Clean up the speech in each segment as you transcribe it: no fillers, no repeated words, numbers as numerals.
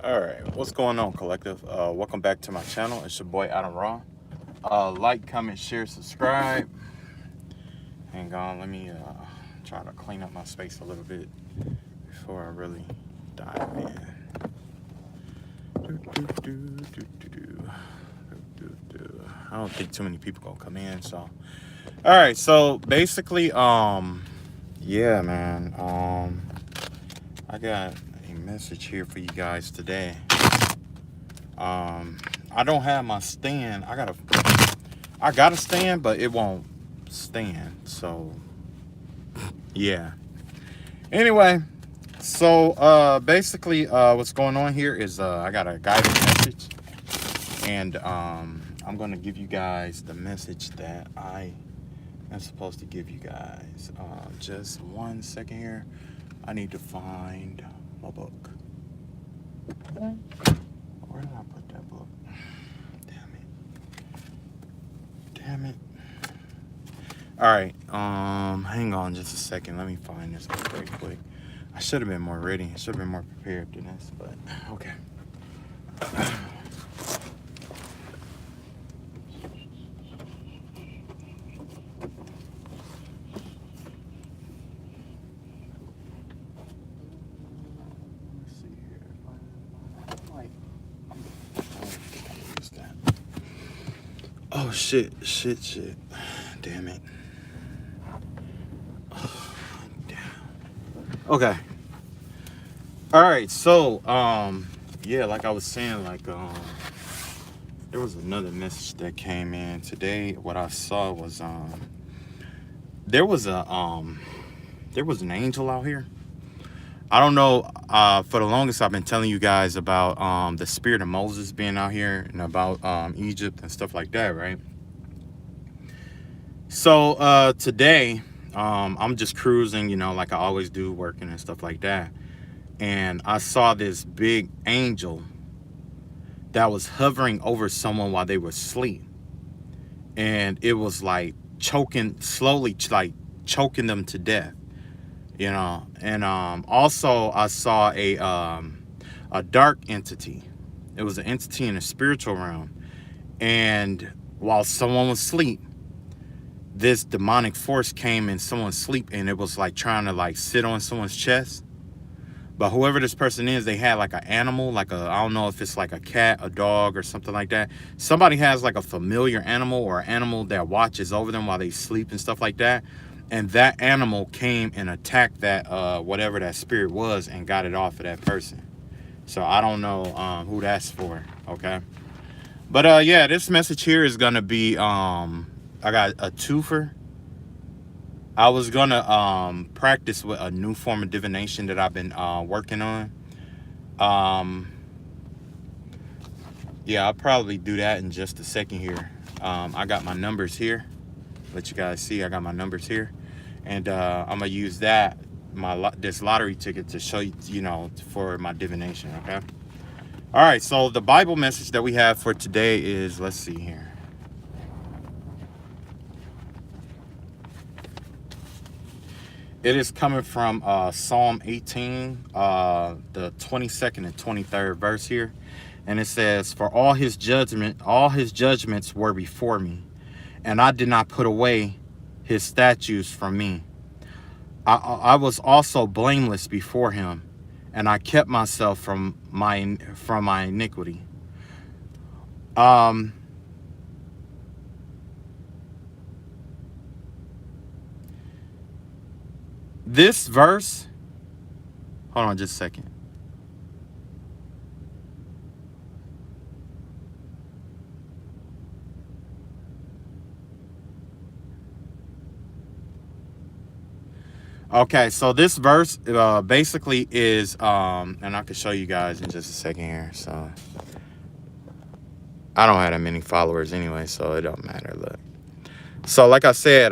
All right, what's going on, collective? Welcome back to my channel. It's your boy Adam Raw. Like, comment, share, subscribe. Hang on, let me try to clean up my space a little bit before I really dive in. I don't think too many people gonna come in. So, all right. So basically, yeah, man. I got a message here for you guys today. I don't have my stand. I got a stand, but it won't stand. So yeah. Anyway, so basically what's going on here is I got a guided message, and I'm gonna give you guys the message that I am supposed to give you guys. Just 1 second here. I need to find my book. Where did I put that book? Damn it. Damn it. All right. Hang on just a second. Let me find this book right quick. I should have been more ready. I should have been more prepared than this, but okay. Let's see here. Oh shit! Damn it. Okay. All right. So, yeah, like I was saying, there was another message that came in today. What I saw was, there was an angel out here. I don't know. For the longest, I've been telling you guys about the spirit of Moses being out here and about Egypt and stuff like that, right? So today, I'm just cruising, like I always do, working and stuff like that. And I saw this big angel that was hovering over someone while they were asleep, and it was like slowly, like choking them to death. And also I saw a dark entity. It was an entity in the spiritual realm, and while someone was asleep, this demonic force came in someone's sleep, and it was like trying to like sit on someone's chest. But whoever this person is, they had like an animal, I don't know if it's like a cat, a dog, or something like that. Somebody has like a familiar animal or an animal that watches over them while they sleep and stuff like that. And that animal came and attacked that, whatever that spirit was, and got it off of that person. So I don't know who that's for, okay? But yeah, this message here is gonna be, I got a twofer. I was gonna practice with a new form of divination that I've been working on. Um, yeah, I'll probably do that in just a second here. I got my numbers here. Let you guys see, I got my numbers here, and I'm gonna use that this lottery ticket to show you, for my divination. Okay. All right. So the Bible message that we have for today is, let's see here. It is coming from Psalm 18, the 22nd and 23rd verse here. And it says, "For all his judgments were before me, and I did not put away his statutes from me. I was also blameless before him, and I kept myself from my iniquity." This verse, hold on just a second. Okay, so this verse basically is, and I can show you guys in just a second here. So I don't have that many followers anyway, so it don't matter. Look. So like I said,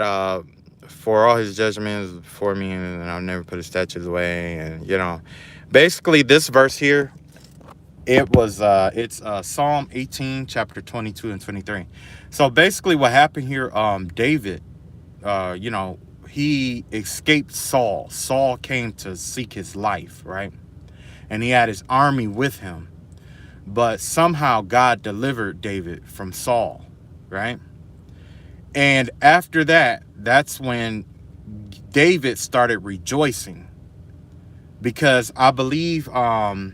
for all his judgments before me, and I'll never put his statutes away. And basically this verse here, it's Psalm 18, chapter 22 and 23. So basically what happened here, David, he escaped Saul. Saul came to seek his life, right? And he had his army with him. but somehow God delivered David from Saul, right? And after that, that's when David started rejoicing, because I believe who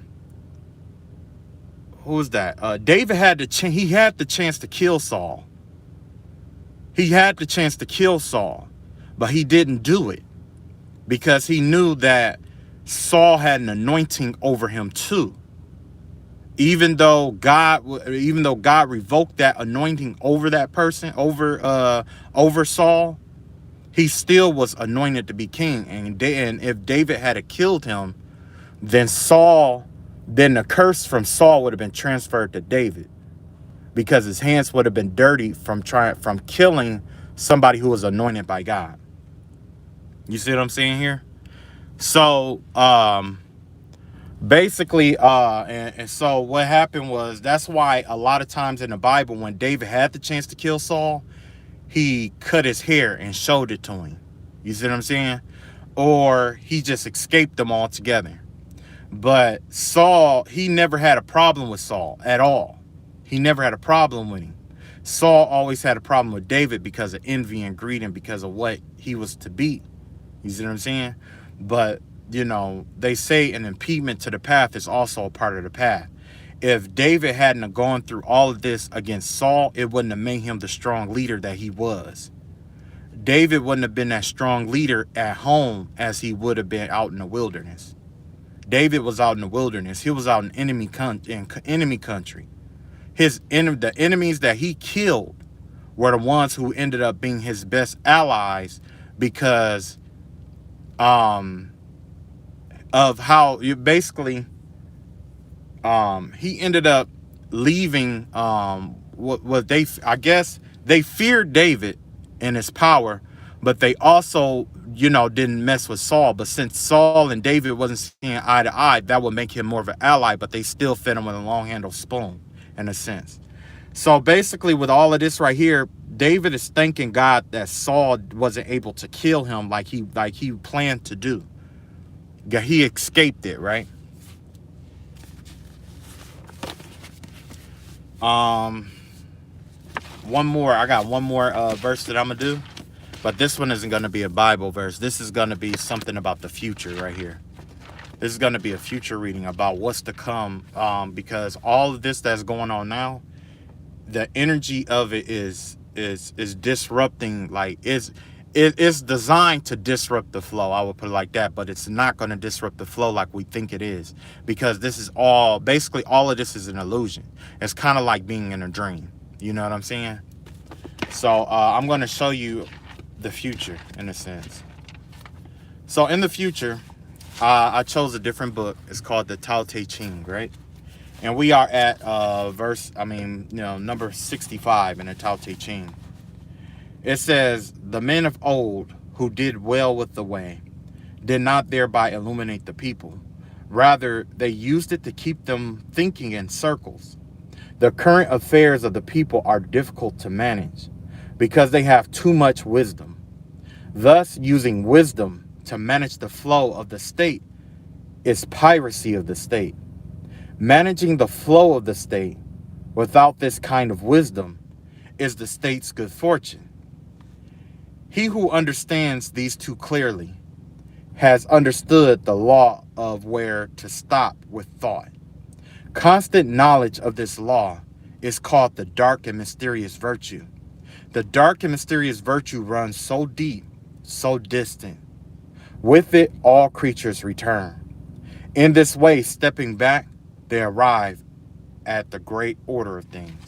was that? David had he had the chance to kill Saul. He had the chance to kill Saul, but he didn't do it because he knew that Saul had an anointing over him too. Even though God revoked that anointing over that person, over Saul, he still was anointed to be king. And if David had killed him, then the curse from Saul would have been transferred to David, because his hands would have been dirty from killing somebody who was anointed by God. You see what I'm saying here? So basically, and so what happened was, that's why a lot of times in the Bible, when David had the chance to kill Saul, he cut his hair and showed it to him. You see what I'm saying? Or he just escaped them altogether. But Saul, he never had a problem with Saul at all. He never had a problem with him. Saul always had a problem with David because of envy and greed and because of what he was to be. You see what I'm saying? But, you know, they say an impediment to the path is also a part of the path. If David hadn't gone through all of this against Saul, it wouldn't have made him the strong leader that he was. David wouldn't have been that strong leader at home as he would have been out in the wilderness. David was out in the wilderness. He was out in enemy country. The enemies that he killed were the ones who ended up being his best allies, because of how you basically he ended up leaving what they, I guess they feared David and his power, but they also, you know, didn't mess with Saul. But since Saul and David wasn't seeing eye to eye, that would make him more of an ally, but they still fed him with a long-handled spoon in a sense. So basically, with all of this right here, David is thanking God that Saul wasn't able to kill him like he planned to do. Yeah, he escaped it, right? One more. I got one more verse that I'm gonna do, but this one isn't gonna be a Bible verse. This is gonna be something about the future right here. This is gonna be a future reading about what's to come, because all of this that's going on now, the energy of it is disrupting. Like it's designed to disrupt the flow, I would put it like that, but it's not going to disrupt the flow like we think it is, because this is basically all of this is an illusion. It's kind of like being in a dream, you know what I'm saying? So I'm going to show you the future in a sense. So in the future, I chose a different book. It's called the Tao Te Ching, right? And we are at number 65 in the Tao Te Ching. It says, the men of old who did well with the way did not thereby illuminate the people. Rather, they used it to keep them thinking in circles. The current affairs of the people are difficult to manage because they have too much wisdom. Thus, using wisdom to manage the flow of the state is piracy of the state. Managing the flow of the state without this kind of wisdom is the state's good fortune. He who understands these two clearly has understood the law of where to stop with thought. Constant knowledge of this law is called the dark and mysterious virtue. The dark and mysterious virtue runs so deep, so distant. With it, all creatures return. In this way, stepping back, they arrive at the great order of things.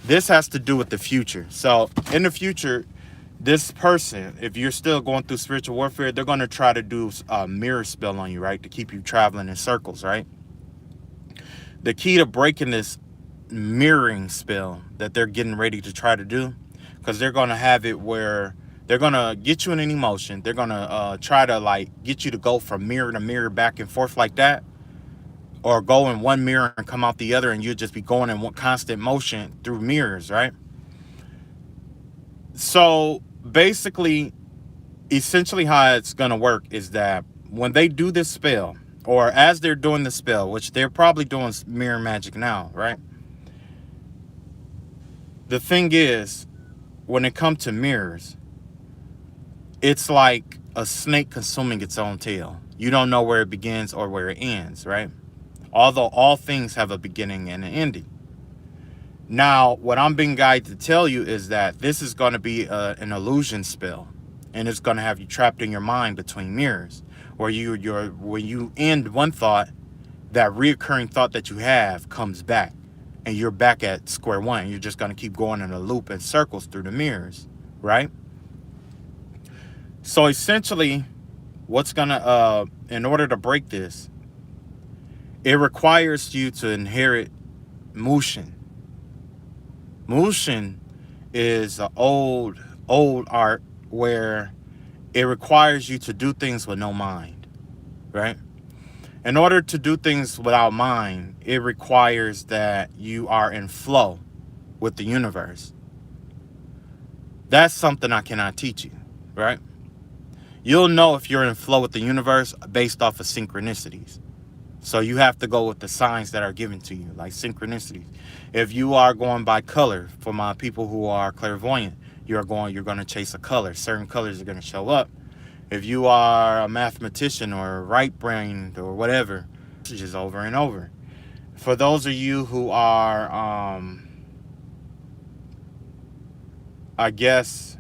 This has to do with the future. So in the future, this person, if you're still going through spiritual warfare, they're going to try to do a mirror spell on you, right? To keep you traveling in circles, right? The key to breaking this mirroring spell that they're getting ready to try to do, because they're going to have it where they're going to get you in an emotion. They're going to try to like get you to go from mirror to mirror back and forth like that, or go in one mirror and come out the other, and you'll just be going in one constant motion through mirrors, right? So basically, essentially how it's going to work is that when they do this spell, or as they're doing the spell, which they're probably doing mirror magic now, right? The thing is, when it comes to mirrors, it's like a snake consuming its own tail. You don't know where it begins or where it ends, right? Although all things have a beginning and an ending. Now, what I'm being guided to tell you is that this is going to be an illusion spell, and it's going to have you trapped in your mind between mirrors, where when you end one thought, that reoccurring thought that you have comes back, and you're back at square one. You're just going to keep going in a loop and circles through the mirrors, right? So essentially, what's going to, in order to break this, it requires you to inherit Mushin. Mushin is an old art where it requires you to do things with no mind, right? In order to do things without mind, it requires that you are in flow with the universe. That's something I cannot teach you, right? You'll know if you're in flow with the universe based off of synchronicities. So you have to go with the signs that are given to you, like synchronicities. If you are going by color, for my people who are clairvoyant, you're going to chase a color. Certain colors are going to show up. If you are a mathematician or right-brained or whatever, it's just over and over. For those of you who are, I guess,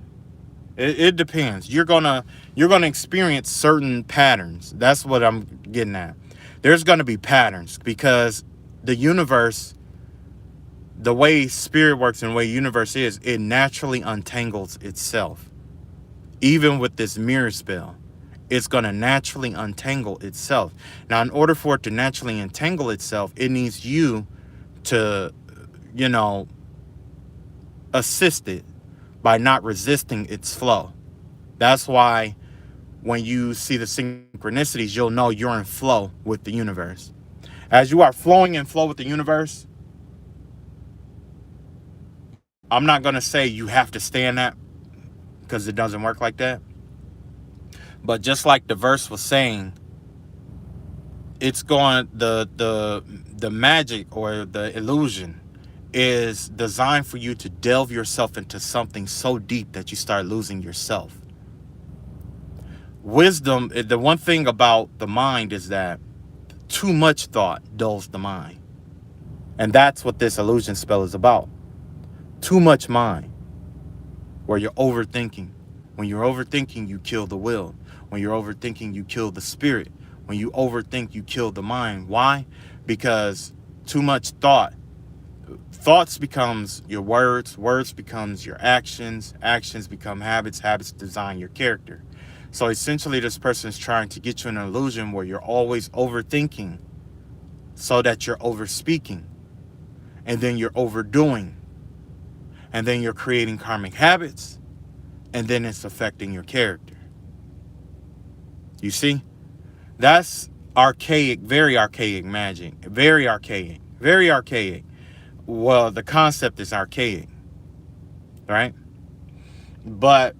it depends. You're gonna experience certain patterns. That's what I'm getting at. There's going to be patterns because the universe, the way spirit works and the way universe is, it naturally untangles itself. Even with this mirror spell, it's going to naturally untangle itself. Now, in order for it to naturally untangle itself, it needs you to, assist it by not resisting its flow. That's why when you see the synchronicities, you'll know you're in flow with the universe. As you are flowing in flow with the universe, I'm not going to say you have to stay in that because it doesn't work like that. But just like the verse was saying, it's going, the magic or the illusion is designed for you to delve yourself into something so deep that you start losing yourself. Wisdom, the one thing about the mind is that too much thought dulls the mind. And that's what this illusion spell is about. Too much mind, where you're overthinking. When you're overthinking, you kill the will. When you're overthinking, you kill the spirit. When you overthink, you kill the mind. Why? Because too much thoughts becomes your words becomes your actions become habits design your character. So essentially, this person is trying to get you in an illusion where you're always overthinking so that you're overspeaking, and then you're overdoing, and then you're creating karmic habits, and then it's affecting your character. You see? That's archaic, very archaic magic. Very archaic. Very archaic. Well, the concept is archaic, right? But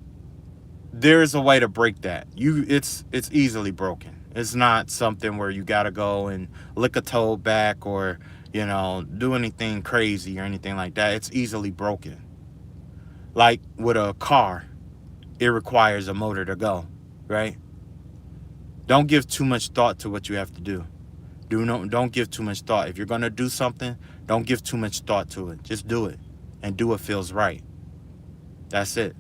there's a way to break that. It's easily broken. It's not something where you gotta go and lick a toe back or, do anything crazy or anything like that. It's easily broken. Like with a car, it requires a motor to go, right? Don't give too much thought to what you have to do. Don't give too much thought. If you're gonna do something, don't give too much thought to it. Just do it, and do what feels right. That's it.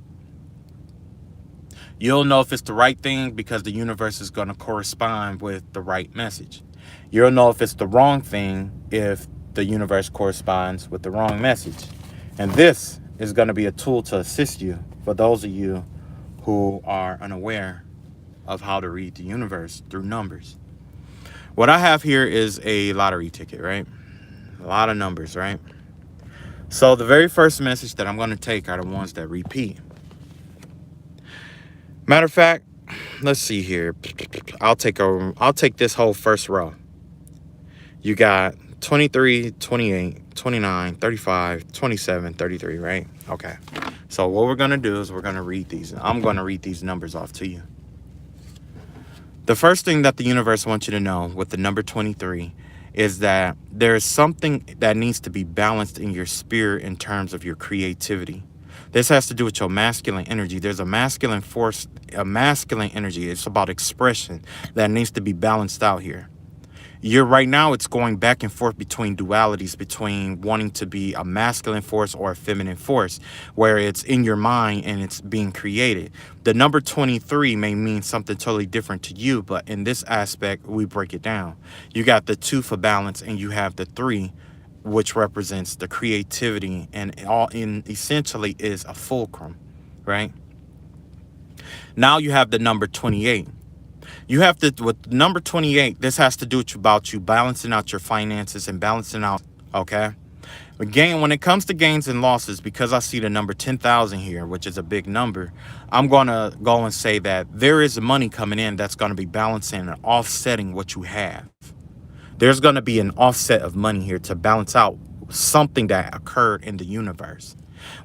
You'll know if it's the right thing because the universe is going to correspond with the right message. You'll know if it's the wrong thing if the universe corresponds with the wrong message. And this is going to be a tool to assist you for those of you who are unaware of how to read the universe through numbers. What I have here is a lottery ticket, right? A lot of numbers, right? So the very first message that I'm going to take are the ones that repeat. Matter of fact, let's see here. I'll take this whole first row. You got 23, 28, 29, 35, 27, 33, right? Okay. So what we're going to do is we're going to read these. I'm going to read these numbers off to you. The first thing that the universe wants you to know with the number 23 is that there is something that needs to be balanced in your spirit in terms of your creativity. This has to do with your masculine energy. There's a masculine force, a masculine energy. It's about expression that needs to be balanced out here. You're right now, it's going back and forth between dualities, between wanting to be a masculine force or a feminine force, where it's in your mind and it's being created. The number 23 may mean something totally different to you, but in this aspect, we break it down. You got the 2 for balance, and you have the 3, which represents the creativity, and all in essentially is a fulcrum, right? Now you have the number 28. You have to, with number 28, this has to do with about you balancing out your finances and balancing out, okay? Again, when it comes to gains and losses, because I see the number 10,000 here, which is a big number, I'm going to go and say that there is money coming in that's going to be balancing and offsetting what you have. There's going to be an offset of money here to balance out something that occurred in the universe.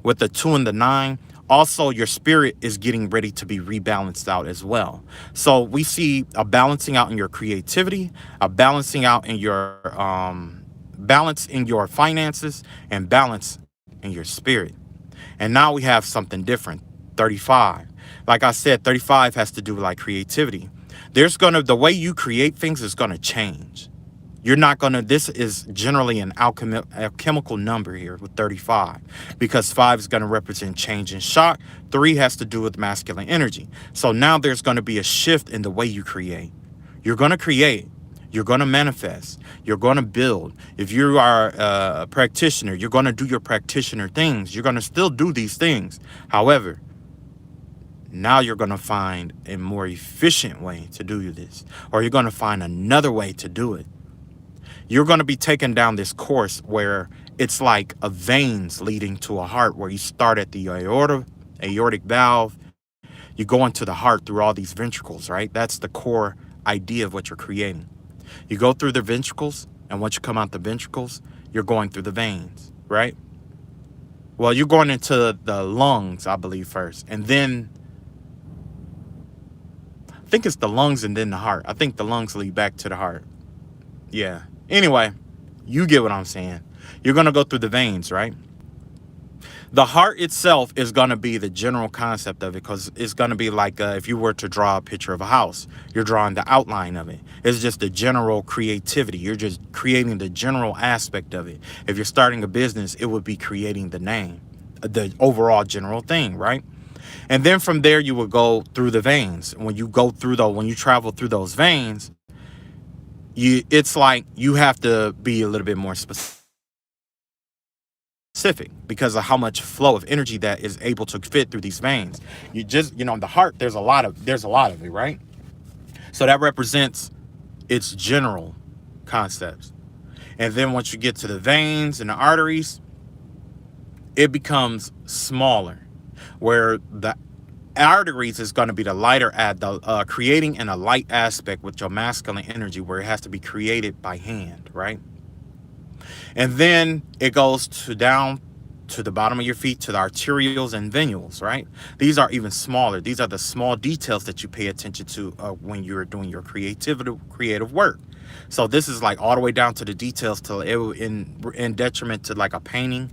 With the 2 and the 9, also your spirit is getting ready to be rebalanced out as well. So we see a balancing out in your creativity, a balancing out in your balance in your finances, and balance in your spirit. And now we have something different. 35. Like I said, 35 has to do with like creativity. The way you create things is gonna change. You're not going to, this is generally an alchemical number here with 35, because 5 is going to represent change and shock. 3 has to do with masculine energy. So now there's going to be a shift in the way you create. You're going to create. You're going to manifest. You're going to build. If you are a practitioner, you're going to do your practitioner things. You're going to still do these things. However, now you're going to find a more efficient way to do this, or you're going to find another way to do it. You're going to be taken down this course where it's like a veins leading to a heart, where you start at the aortic valve, you go into the heart through all these ventricles, right? That's the core idea of what you're creating. You go through the ventricles, and once you come out the ventricles, you're going through the veins, right? Well, you're going into the lungs, I believe, first, and then I think it's the lungs and then the heart. I think the lungs lead back to the heart. Yeah. Anyway, you get what I'm saying. You're going to go through the veins, right? The heart itself is going to be the general concept of it, because it's going to be like if you were to draw a picture of a house, you're drawing the outline of it. It's just the general creativity. You're just creating the general aspect of it. If you're starting a business, it would be creating the name, the overall general thing, right? And then from there, you will go through the veins. When you travel through those veins, it's like you have to be a little bit more specific because of how much flow of energy that is able to fit through these veins. The heart, there's a lot of it, right? So that represents its general concepts. And then once you get to the veins and the arteries, it becomes smaller, where the arteries is going to be the lighter creating in a light aspect with your masculine energy, where it has to be created by hand, right? And then it goes down to the bottom of your feet, to the arterioles and venules, right? These are even smaller. These are the small details that you pay attention to when you're doing your creative work. So this is like all the way down to the details, till in detriment to like a painting.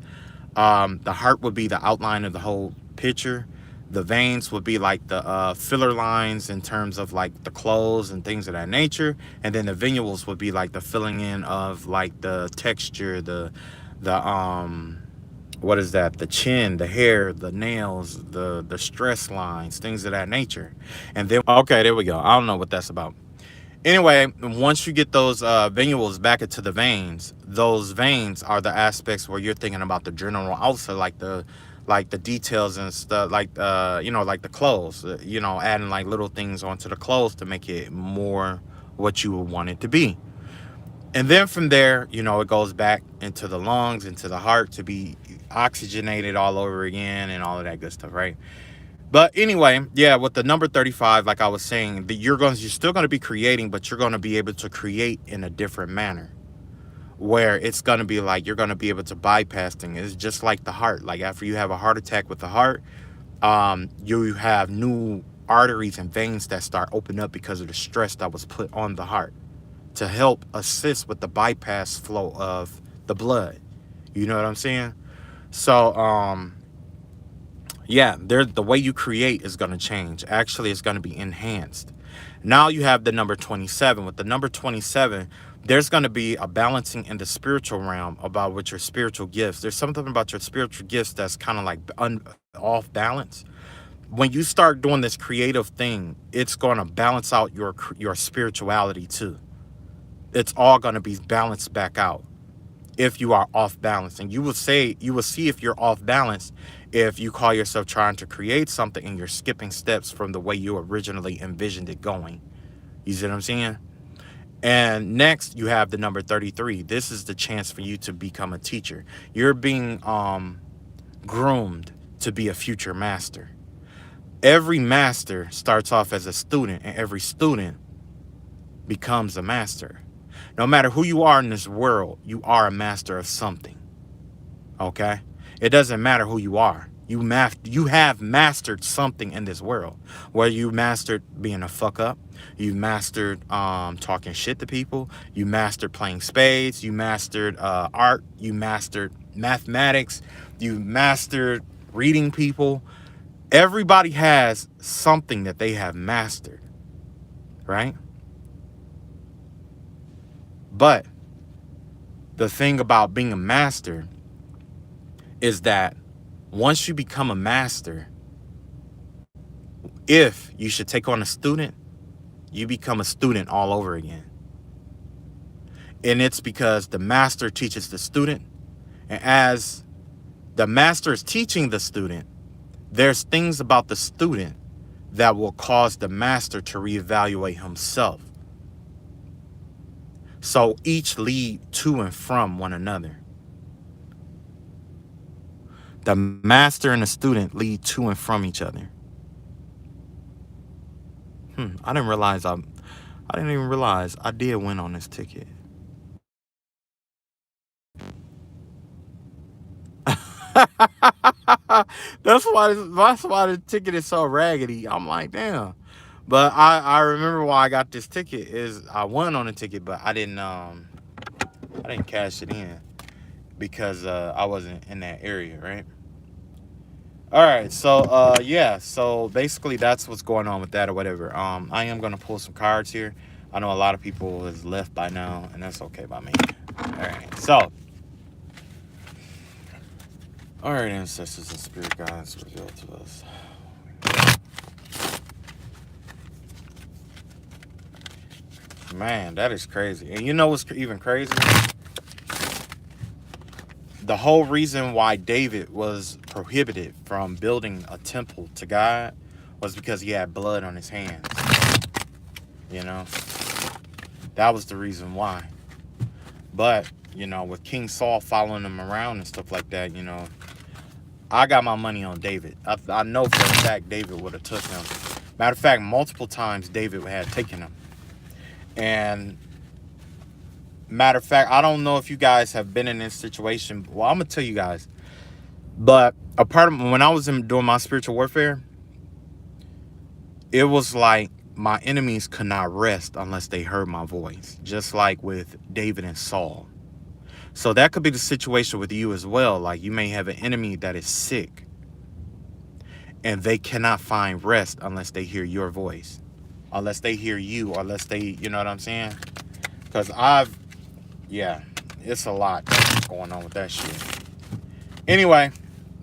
The heart would be the outline of the whole picture. The veins would be like the filler lines in terms of like the clothes and things of that nature. And then the venules would be like the filling in of like the texture, the what is that? The chin, the hair, the nails, the stress lines, things of that nature. And then, okay, there we go. I don't know what that's about. Anyway, once you get those venules back into the veins, those veins are the aspects where you're thinking about the general outfit, like the details and stuff, like like the clothes, adding like little things onto the clothes to make it more what you would want it to be. And then from there, it goes back into the lungs, into the heart, to be oxygenated all over again and all of that good stuff, right? But anyway, yeah, with the number 35, like I was saying, you're still going to be creating, but you're going to be able to create in a different manner, where it's going to be like you're going to be able to bypass things. It's just like the heart. Like after you have a heart attack with the heart, you have new arteries and veins that start opening up because of the stress that was put on the heart to help assist with the bypass flow of the blood. You know what I'm saying? So, yeah, the way you create is going to change. Actually, it's going to be enhanced. Now you have the number 27. With the number 27, there's going to be a balancing in the spiritual realm about with your spiritual gifts. There's something about your spiritual gifts that's kind of like off balance. When you start doing this creative thing, it's going to balance out your spirituality too. It's all going to be balanced back out if you are off balance. And you will see if you're off balance if you call yourself trying to create something and you're skipping steps from the way you originally envisioned it going. You see what I'm saying? And next, you have the number 33. This is the chance for you to become a teacher. You're being groomed to be a future master. Every master starts off as a student, and every student becomes a master. No matter who you are in this world, you are a master of something. Okay? It doesn't matter who you are. You have mastered something in this world. Whether you mastered being a fuck up, you mastered talking shit to people, you mastered playing spades, you mastered art, you mastered mathematics, you mastered reading people. Everybody has something that they have mastered, right? But the thing about being a master is that once you become a master, if you should take on a student, you become a student all over again. And it's because the master teaches the student. And as the master is teaching the student, there's things about the student that will cause the master to reevaluate himself. So each lead to and from one another. The master and the student lead to and from each other. I didn't even realize I did win on this ticket. That's why the ticket is so raggedy. I'm like, damn. But I remember why I got this ticket is I won on the ticket, but I didn't cash it in because I wasn't in that area, right? All right, so yeah, so basically that's what's going on with that or whatever. I am gonna pull some cards here. I know a lot of people has left by now, and that's okay by me. All right, so. All right, ancestors and spirit guides, reveal to us. Man, that is crazy. And you know what's even crazy? The whole reason why David was prohibited from building a temple to God was because he had blood on his hands. You know? That was the reason why. But, you know, with King Saul following him around and stuff like that, you know, I got my money on David. I know for a fact David would have took him. Matter of fact, multiple times David had taken him. And matter of fact, I don't know if you guys have been in this situation. Well, I'm going to tell you guys. But a part of when I was doing my spiritual warfare, it was like my enemies could not rest unless they heard my voice. Just like with David and Saul. So that could be the situation with you as well. Like you may have an enemy that is sick and they cannot find rest unless they hear your voice, unless they hear you, unless they, you know what I'm saying? Because it's a lot going on with that shit. Anyway,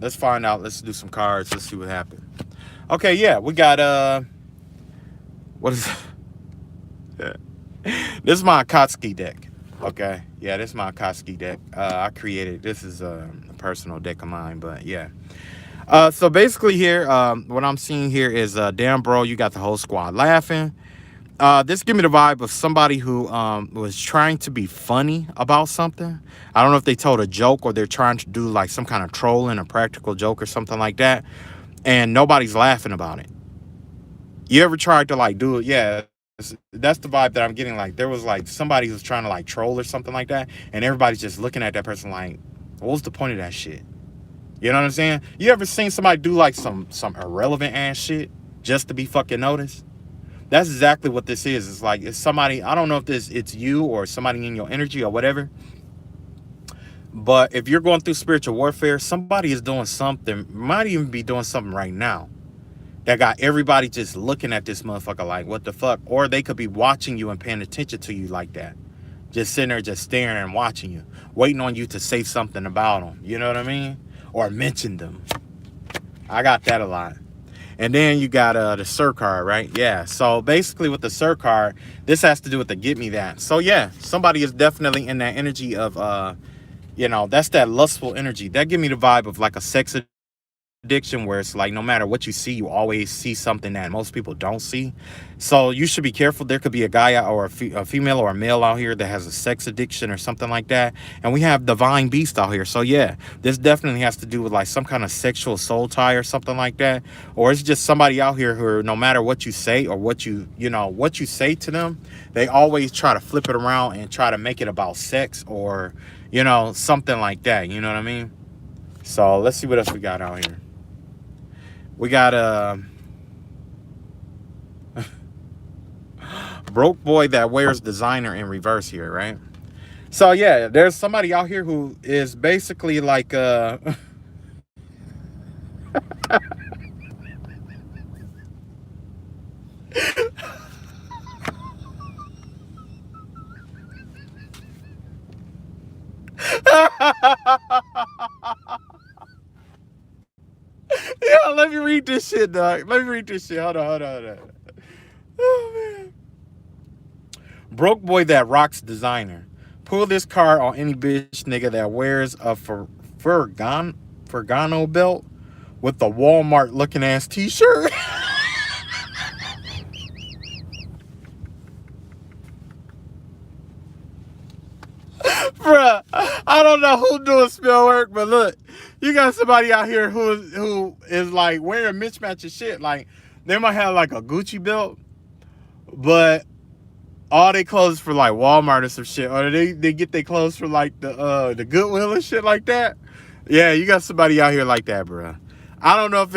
let's find out. Let's do some cards. Let's see what happened. Okay, yeah, we got, what is that? This is my Akatsuki deck. Okay, yeah, this is my Akatsuki deck. I created, this is a personal deck of mine, but yeah. So basically here, what I'm seeing here is, damn bro, you got the whole squad laughing. This give me the vibe of somebody who was trying to be funny about something. I don't know if they told a joke or they're trying to do like some kind of trolling, a practical joke or something like that. And nobody's laughing about it. You ever tried to like do it? Yeah. That's the vibe that I'm getting. Like there was like somebody who's trying to like troll or something like that, and everybody's just looking at that person like, what was the point of that shit? You know what I'm saying? You ever seen somebody do like some irrelevant ass shit just to be fucking noticed. That's exactly what this is. It's like, it's somebody, I don't know if it's you or somebody in your energy or whatever. But if you're going through spiritual warfare, somebody is doing something, might even be doing something right now that got everybody just looking at this motherfucker like, what the fuck? Or they could be watching you and paying attention to you like that. Just sitting there, just staring and watching you, waiting on you to say something about them. You know what I mean? Or mention them. I got that a lot. And then you got the Sir card, right? Yeah. So basically with the Sir card, this has to do with the get me that. So yeah, somebody is definitely in that energy of, you know, that's that lustful energy. That give me the vibe of like a sex addiction, where it's like no matter what you see, you always see something that most people don't see. So you should be careful. There could be a guy or a female or a male out here that has a sex addiction or something like that, and we have divine beast out here. So yeah, this definitely has to do with like some kind of sexual soul tie or something like that. Or it's just somebody out here who, no matter what you say or what you say to them, they always try to flip it around and try to make it about sex or, you know, something like that. You know what I mean? So let's see what else we got out here. We got a broke boy that wears designer in reverse here, right? So yeah, there's somebody out here who is basically like yeah, let me read this shit, dog. Let me read this shit. Hold on. Oh man. Broke boy that rocks designer. Pull this card on any bitch nigga that wears a Ferragamo belt with the Walmart looking ass t-shirt. Bruh, I don't know who doing spell work, but look, you got somebody out here who is like wearing mismatching shit. Like they might have like a Gucci belt, but all they clothes for like Walmart or some shit, or they get their clothes for like the Goodwill and shit like that. Yeah, you got somebody out here like that, bro. I don't know if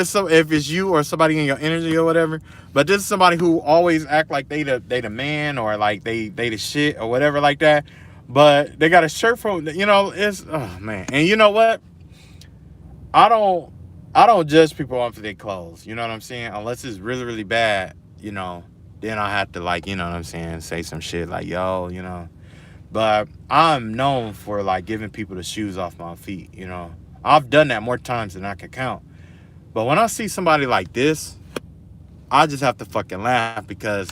it's you or somebody in your energy or whatever, but this is somebody who always act like they the man or like they the shit or whatever like that. But they got a shirt from, you know, it's, oh man. And you know what? I don't judge people off of their clothes. You know what I'm saying? Unless it's really, really bad, you know, then I have to, like, you know what I'm saying, say some shit like, yo, you know. But I'm known for like giving people the shoes off my feet, you know. I've done that more times than I can count. But when I see somebody like this, I just have to fucking laugh, because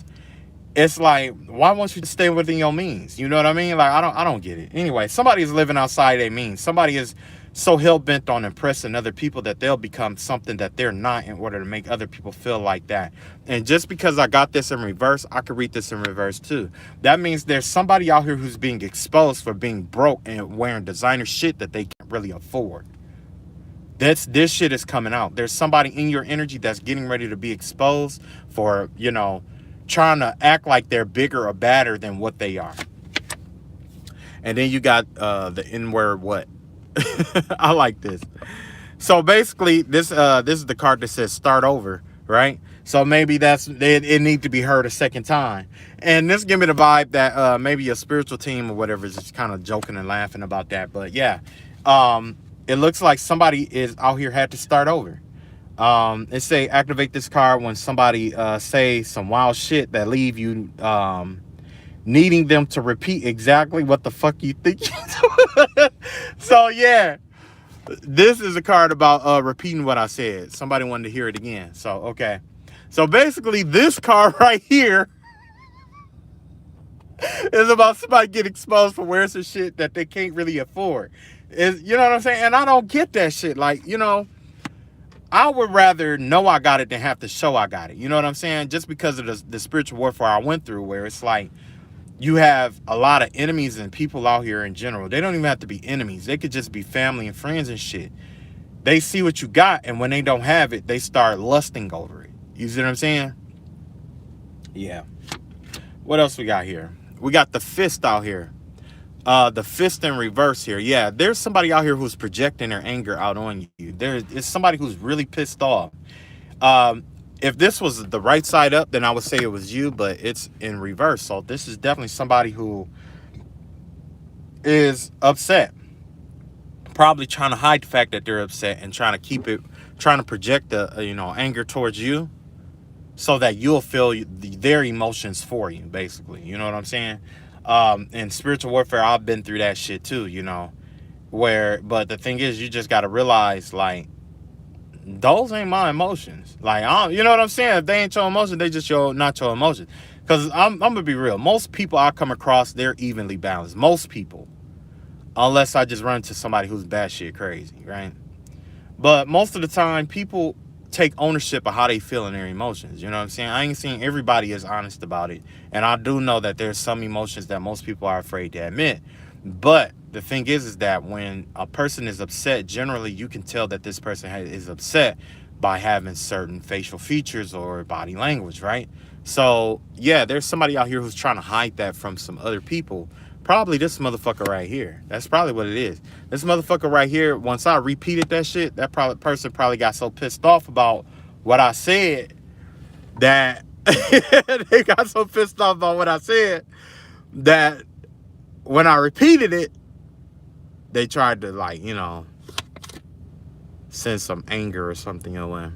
it's like, why won't you just stay within your means? You know what I mean? Like, I don't get it. Anyway, somebody is living outside their means. Somebody is so hell-bent on impressing other people that they'll become something that they're not in order to make other people feel like that. And just because I got this in reverse, I could read this in reverse too. That means there's somebody out here who's being exposed for being broke and wearing designer shit that they can't really afford. This shit is coming out. There's somebody in your energy that's getting ready to be exposed for, you know, trying to act like they're bigger or badder than what they are. And then you got the N-word what? I like this. So basically, this is the card that says start over, right? So maybe it needs to be heard a second time. And this give me the vibe that maybe a spiritual team or whatever is just kind of joking and laughing about that. But yeah, it looks like somebody is out here had to start over. It say activate this card when somebody say some wild shit that leave you needing them to repeat exactly what the fuck you think you do. So yeah, this is a card about repeating what I said. Somebody wanted to hear it again. So okay. So basically this card right here is about somebody getting exposed for wearing some shit that they can't really afford. You know what I'm saying? And I don't get that shit. Like, you know, I would rather know I got it than have to show I got it. You know what I'm saying? Just because of the spiritual warfare I went through, where it's like you have a lot of enemies and people out here in general. They don't even have to be enemies. They could just be family and friends and shit. They see what you got, and when they don't have it, they start lusting over it. You see what I'm saying? Yeah. What else we got here? We got the fist out here. The fist in reverse here. Yeah, there's somebody out here who's projecting their anger out on you. It's somebody who's really pissed off. If this was the right side up, then I would say it was you, but it's in reverse. So this is definitely somebody who is upset, probably trying to hide the fact that they're upset and trying to keep it, trying to project the anger towards you, so that you'll feel their emotions for you, basically. You know what I'm saying? In spiritual warfare, I've been through that shit too. But the thing is, you just got to realize, like, those ain't my emotions. Like, you know what I'm saying? If they ain't your emotions, they just not your emotions. Because I'm gonna be real. Most people I come across, they're evenly balanced. Most people, unless I just run into somebody who's batshit crazy, right? But most of the time, people take ownership of how they feel in their emotions. You know what I'm saying? I ain't seen everybody is honest about it, and I do know that there's some emotions that most people are afraid to admit. But the thing is that when a person is upset, generally you can tell that this person is upset by having certain facial features or body language, right? So yeah, there's somebody out here who's trying to hide that from some other people. Probably this motherfucker right here. That's probably what it is. This motherfucker right here, once I repeated that shit, that person probably got so pissed off about what I said that they got so pissed off about what I said that when I repeated it, they tried to, like, send some anger or something away.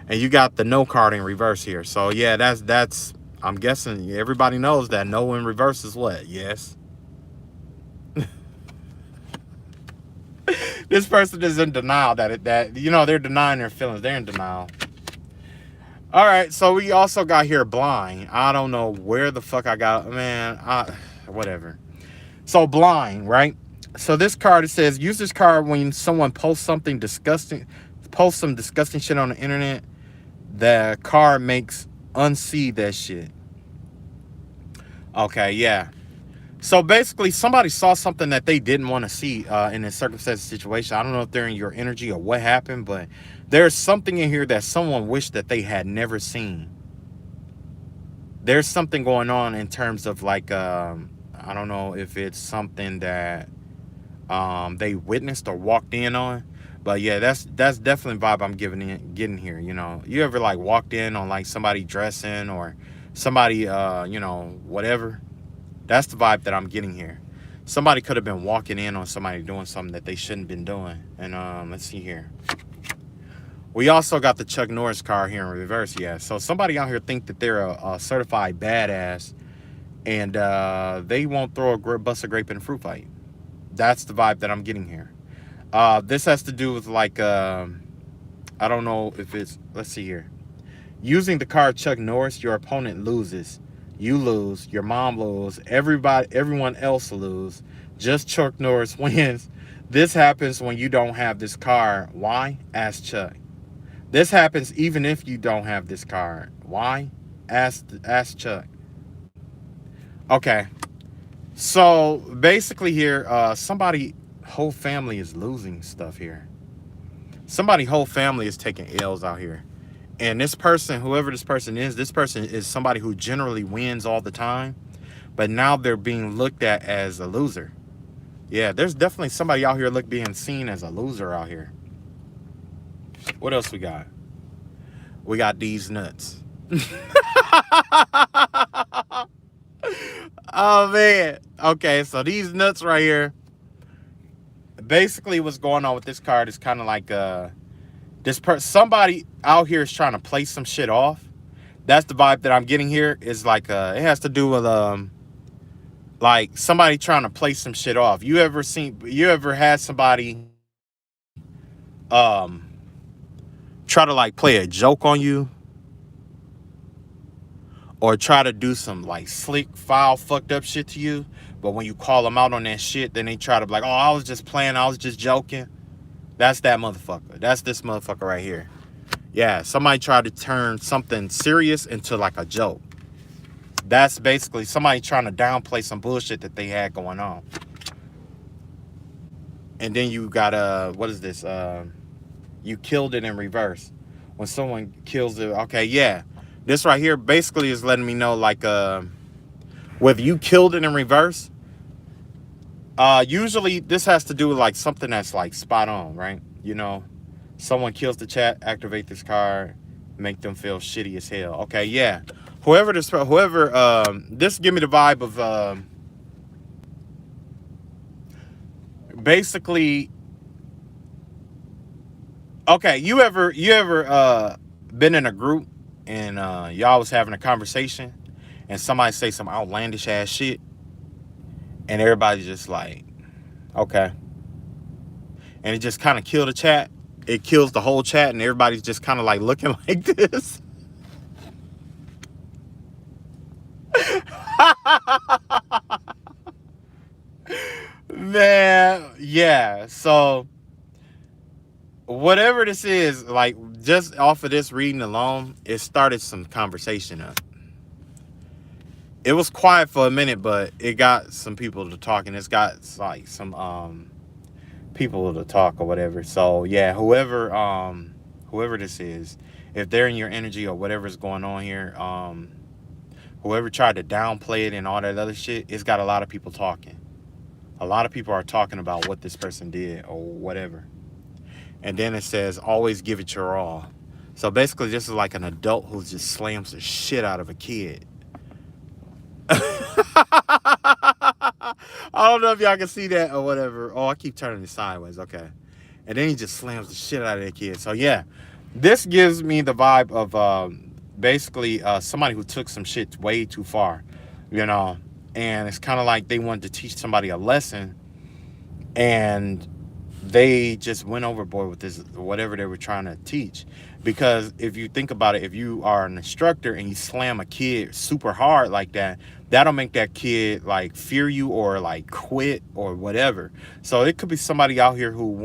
And you got the no card in reverse here. So yeah, that's I'm guessing everybody knows that no in reverse is what? Yes. This person is in denial that they're denying their feelings. They're in denial. All right, so we also got here blind. I don't know where the fuck I got, man. Whatever. So blind, right? So this card, it says, use this card when someone posts some disgusting shit on the internet. The card makes unsee that shit. Okay, yeah. So basically, somebody saw something that they didn't want to see in a circumstance situation. I don't know if they're in your energy or what happened, but there's something in here that someone wished that they had never seen. There's something going on in terms of, like, I don't know if it's something that they witnessed or walked in on, but yeah, that's definitely vibe I'm getting here. You ever, like, walked in on, like, somebody dressing or somebody whatever? That's the vibe that I'm getting here. Somebody could have been walking in on somebody doing something that they shouldn't have been doing. And let's see here. We also got the Chuck Norris card here in reverse. Yeah, so somebody out here think that they're a certified badass, and they won't bust a grape in a fruit fight. That's the vibe that I'm getting here. This has to do with, like, I don't know if it's, let's see here. Using the card Chuck Norris, your opponent loses. You lose. Your mom loses. Everyone else lose. Just Chuck Norris wins. This happens when you don't have this card. Why? Ask Chuck. This happens even if you don't have this card. Why? Ask Chuck. Okay. So basically here, somebody whole family is losing stuff here. Somebody whole family is taking L's out here. And this person, whoever this person is somebody who generally wins all the time, but now they're being looked at as a loser. Yeah, there's definitely somebody out here being seen as a loser out here. What else we got? We got these nuts. Oh, man. Okay, so these nuts right here. Basically, what's going on with this card is kind of like somebody out here is trying to play some shit off. That's the vibe that I'm getting here. Is like it has to do with like somebody trying to play some shit off. You ever had somebody try to, like, play a joke on you, or try to do some, like, slick, foul, fucked up shit to you, but when you call them out on that shit, then they try to be like, oh, I was just playing, I was just joking. That's that motherfucker. That's this motherfucker right here. Yeah, somebody tried to turn something serious into, like, a joke. That's basically somebody trying to downplay some bullshit that they had going on. And then you got, what is this? You killed it in reverse. When someone kills it, okay, yeah. This right here basically is letting me know, like, whether you killed it in reverse, usually this has to do with, like, something that's, like, spot on, right? Someone kills the chat, activate this card, Make them feel shitty as hell. Okay, yeah. This give me the vibe of basically. Okay, you ever been in a group and y'all was having a conversation and somebody say some outlandish ass shit and everybody's just like, okay, and it just kind of kill the chat. It kills the whole chat and everybody's just kind of like looking like this. Man, yeah. So whatever this is, like just off of this reading alone, it started some conversation up. It was quiet for a minute, but it got some people to talk, and it's got like some people to talk or whatever. So yeah, whoever this is, if they're in your energy or whatever's going on here, whoever tried to downplay it and all that other shit, it's got a lot of people talking. A lot of people are talking about what this person did or whatever. And then it says, always give it your all. So basically, this is like an adult who just slams the shit out of a kid. I don't know if y'all can see that or whatever. Oh, I keep turning it sideways. Okay. And then he just slams the shit out of that kid. So yeah, this gives me the vibe of basically somebody who took some shit way too far, you know. And it's kind of like they wanted to teach somebody a lesson, and they just went overboard with this, whatever they were trying to teach. Because if you think about it, if you are an instructor and you slam a kid super hard like that, that'll make that kid like fear you or like quit or whatever. So it could be somebody out here who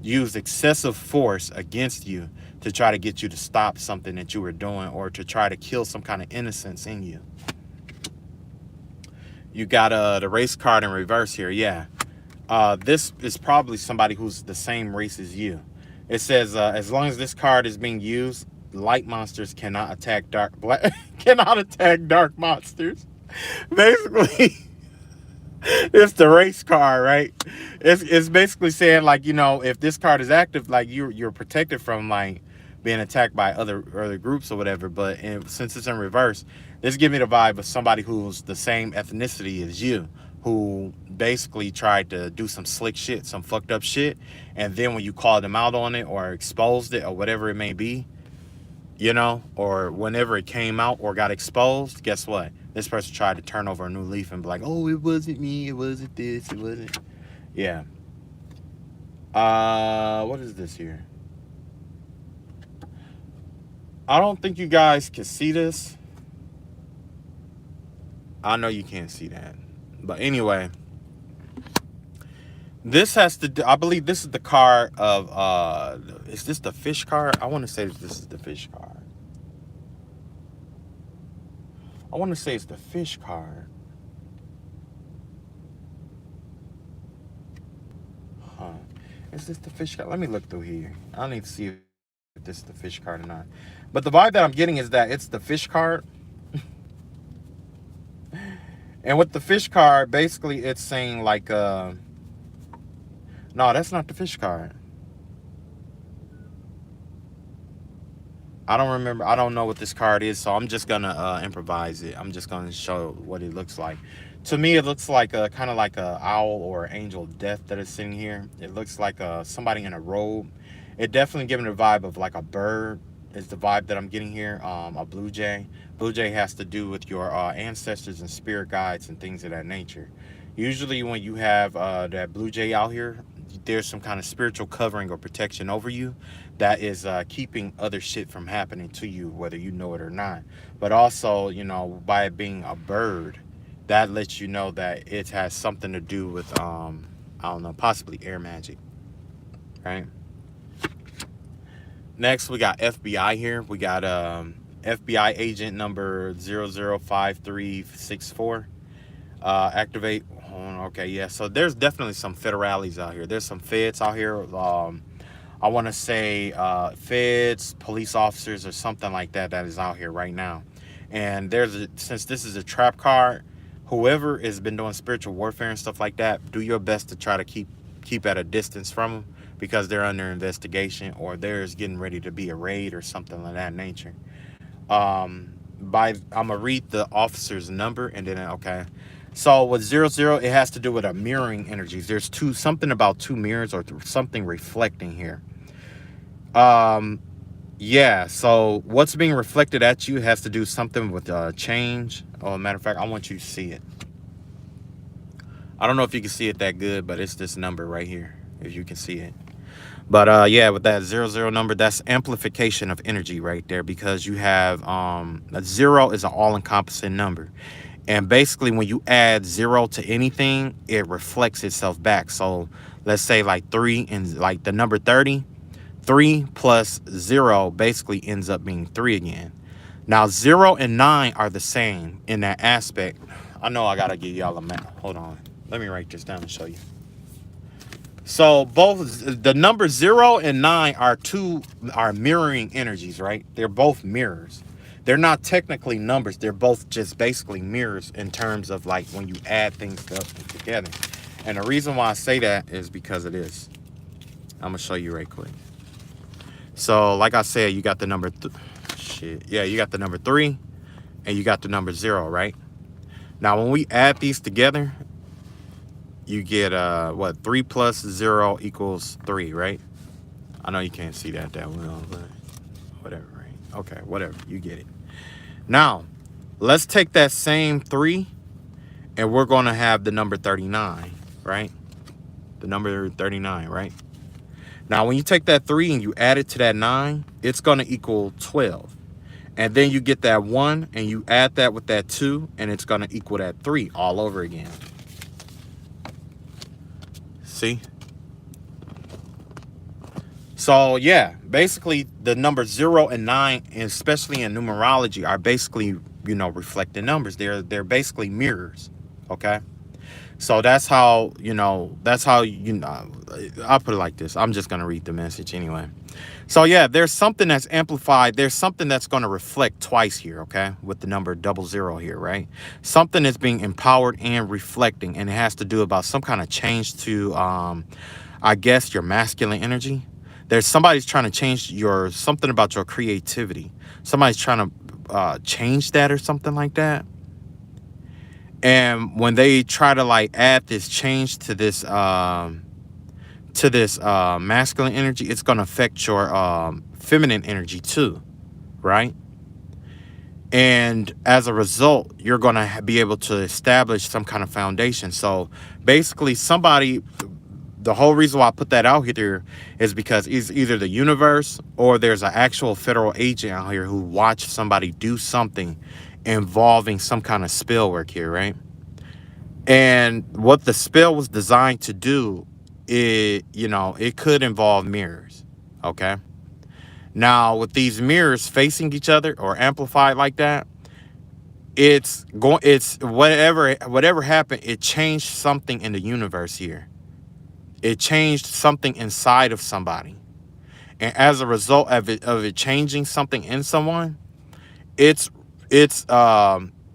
used excessive force against you to try to get you to stop something that you were doing or to try to kill some kind of innocence in you. You got the race card in reverse here. Yeah. This is probably somebody who's the same race as you. It says, as long as this card is being used, light monsters cannot attack dark monsters. Basically, it's the race card, right? It's basically saying, like, you know, if this card is active, like you're protected from like being attacked by other groups or whatever. But since it's in reverse, this gives me the vibe of somebody who's the same ethnicity as you, who basically tried to do some slick shit, some fucked up shit, and then when you called them out on it or exposed it or whatever it may be, you know, or whenever it came out or got exposed, guess what? This person tried to turn over a new leaf and be like, oh, it wasn't me, it wasn't this, it wasn't. Yeah. What is this here? I don't think you guys can see this. I know you can't see that. But anyway, this has to do, I believe this is the card of, is this the fish card? I want to say this is the fish card. I want to say it's the fish card. Huh. Is this the fish card? Let me look through here. I need to see if this is the fish card or not. But the vibe that I'm getting is that it's the fish card. And with the fish card, basically it's saying like, no, that's not the fish card. I don't remember. I don't know what this card is, so I'm just gonna improvise it. I'm just gonna show what it looks like. To me, it looks like a kind of like a owl or angel of death that is sitting here. It looks like somebody in a robe. It definitely giving a vibe of like a bird. Is the vibe that I'm getting here. A blue jay. Blue jay has to do with your ancestors and spirit guides and things of that nature. Usually, when you have that blue jay out here, there's some kind of spiritual covering or protection over you that is keeping other shit from happening to you, whether you know it or not. But also, you know, by it being a bird, that lets you know that it has something to do with, I don't know, possibly air magic, right? Next, we got FBI here. We got FBI agent number 005364. Activate. Okay, yeah. So there's definitely some federales out here. There's some feds out here. I want to say feds, police officers, or something like that is out here right now. And since this is a trap card, whoever has been doing spiritual warfare and stuff like that, do your best to try to keep at a distance from them, because they're under investigation or there's getting ready to be a raid or something of that nature. I'm gonna read the officer's number and then okay. So with 00, it has to do with a mirroring energies. There's something about two mirrors or something reflecting here. Yeah. So what's being reflected at you has to do something with change. Oh, matter of fact, I want you to see it. I don't know if you can see it that good, but it's this number right here. If you can see it. But yeah, with that 00 number, that's amplification of energy right there, because you have a 0 is an all-encompassing number. And basically when you add 0 to anything, it reflects itself back. So let's say like 3 and like the number 30, 3 plus 0 basically ends up being 3 again. Now 0 and 9 are the same in that aspect. I know I gotta give y'all a map. Hold on. Let me write this down and show you. So both the number 0 and 9 are mirroring energies, right? They're both mirrors. They're not technically numbers. They're both just basically mirrors in terms of like when you add things together. And the reason why I say that is because of this. I'm gonna show you right quick. So like I said, you got the number you got the number 3 and you got the number 0, right? Now when we add these together, you get what, 3 plus 0 equals 3, right? I know you can't see that well, but whatever, right? Okay, whatever, you get it. Now let's take that same 3 and we're going to have the number 39, right? The number 39, right? Now when you take that 3 and you add it to that 9, it's going to equal 12. And then you get that 1 and you add that with that 2 and it's going to equal that 3 all over again. See? So yeah, basically the numbers 0 and 9, especially in numerology, are basically, you know, reflecting numbers. They're basically mirrors. Okay. So that's how, I'll put it like this. I'm just going to read the message anyway. So yeah, there's something that's amplified. There's something that's going to reflect twice here, okay, with the number 00 here, right? Something that's being empowered and reflecting, and it has to do about some kind of change to, I guess, your masculine energy. There's somebody's trying to change something about your creativity. Somebody's trying to change that or something like that. And when they try to like add this change to this masculine energy, it's going to affect your feminine energy too, right? And as a result, you're going to be able to establish some kind of foundation. So basically the whole reason why I put that out here is because it's either the universe or there's an actual federal agent out here who watched somebody do something involving some kind of spell work here, right? And what the spell was designed to do, it could involve mirrors, okay? Now, with these mirrors facing each other or amplified like that, it's whatever happened, it changed something in the universe here. It changed something inside of somebody. And as a result of it changing something in someone, it's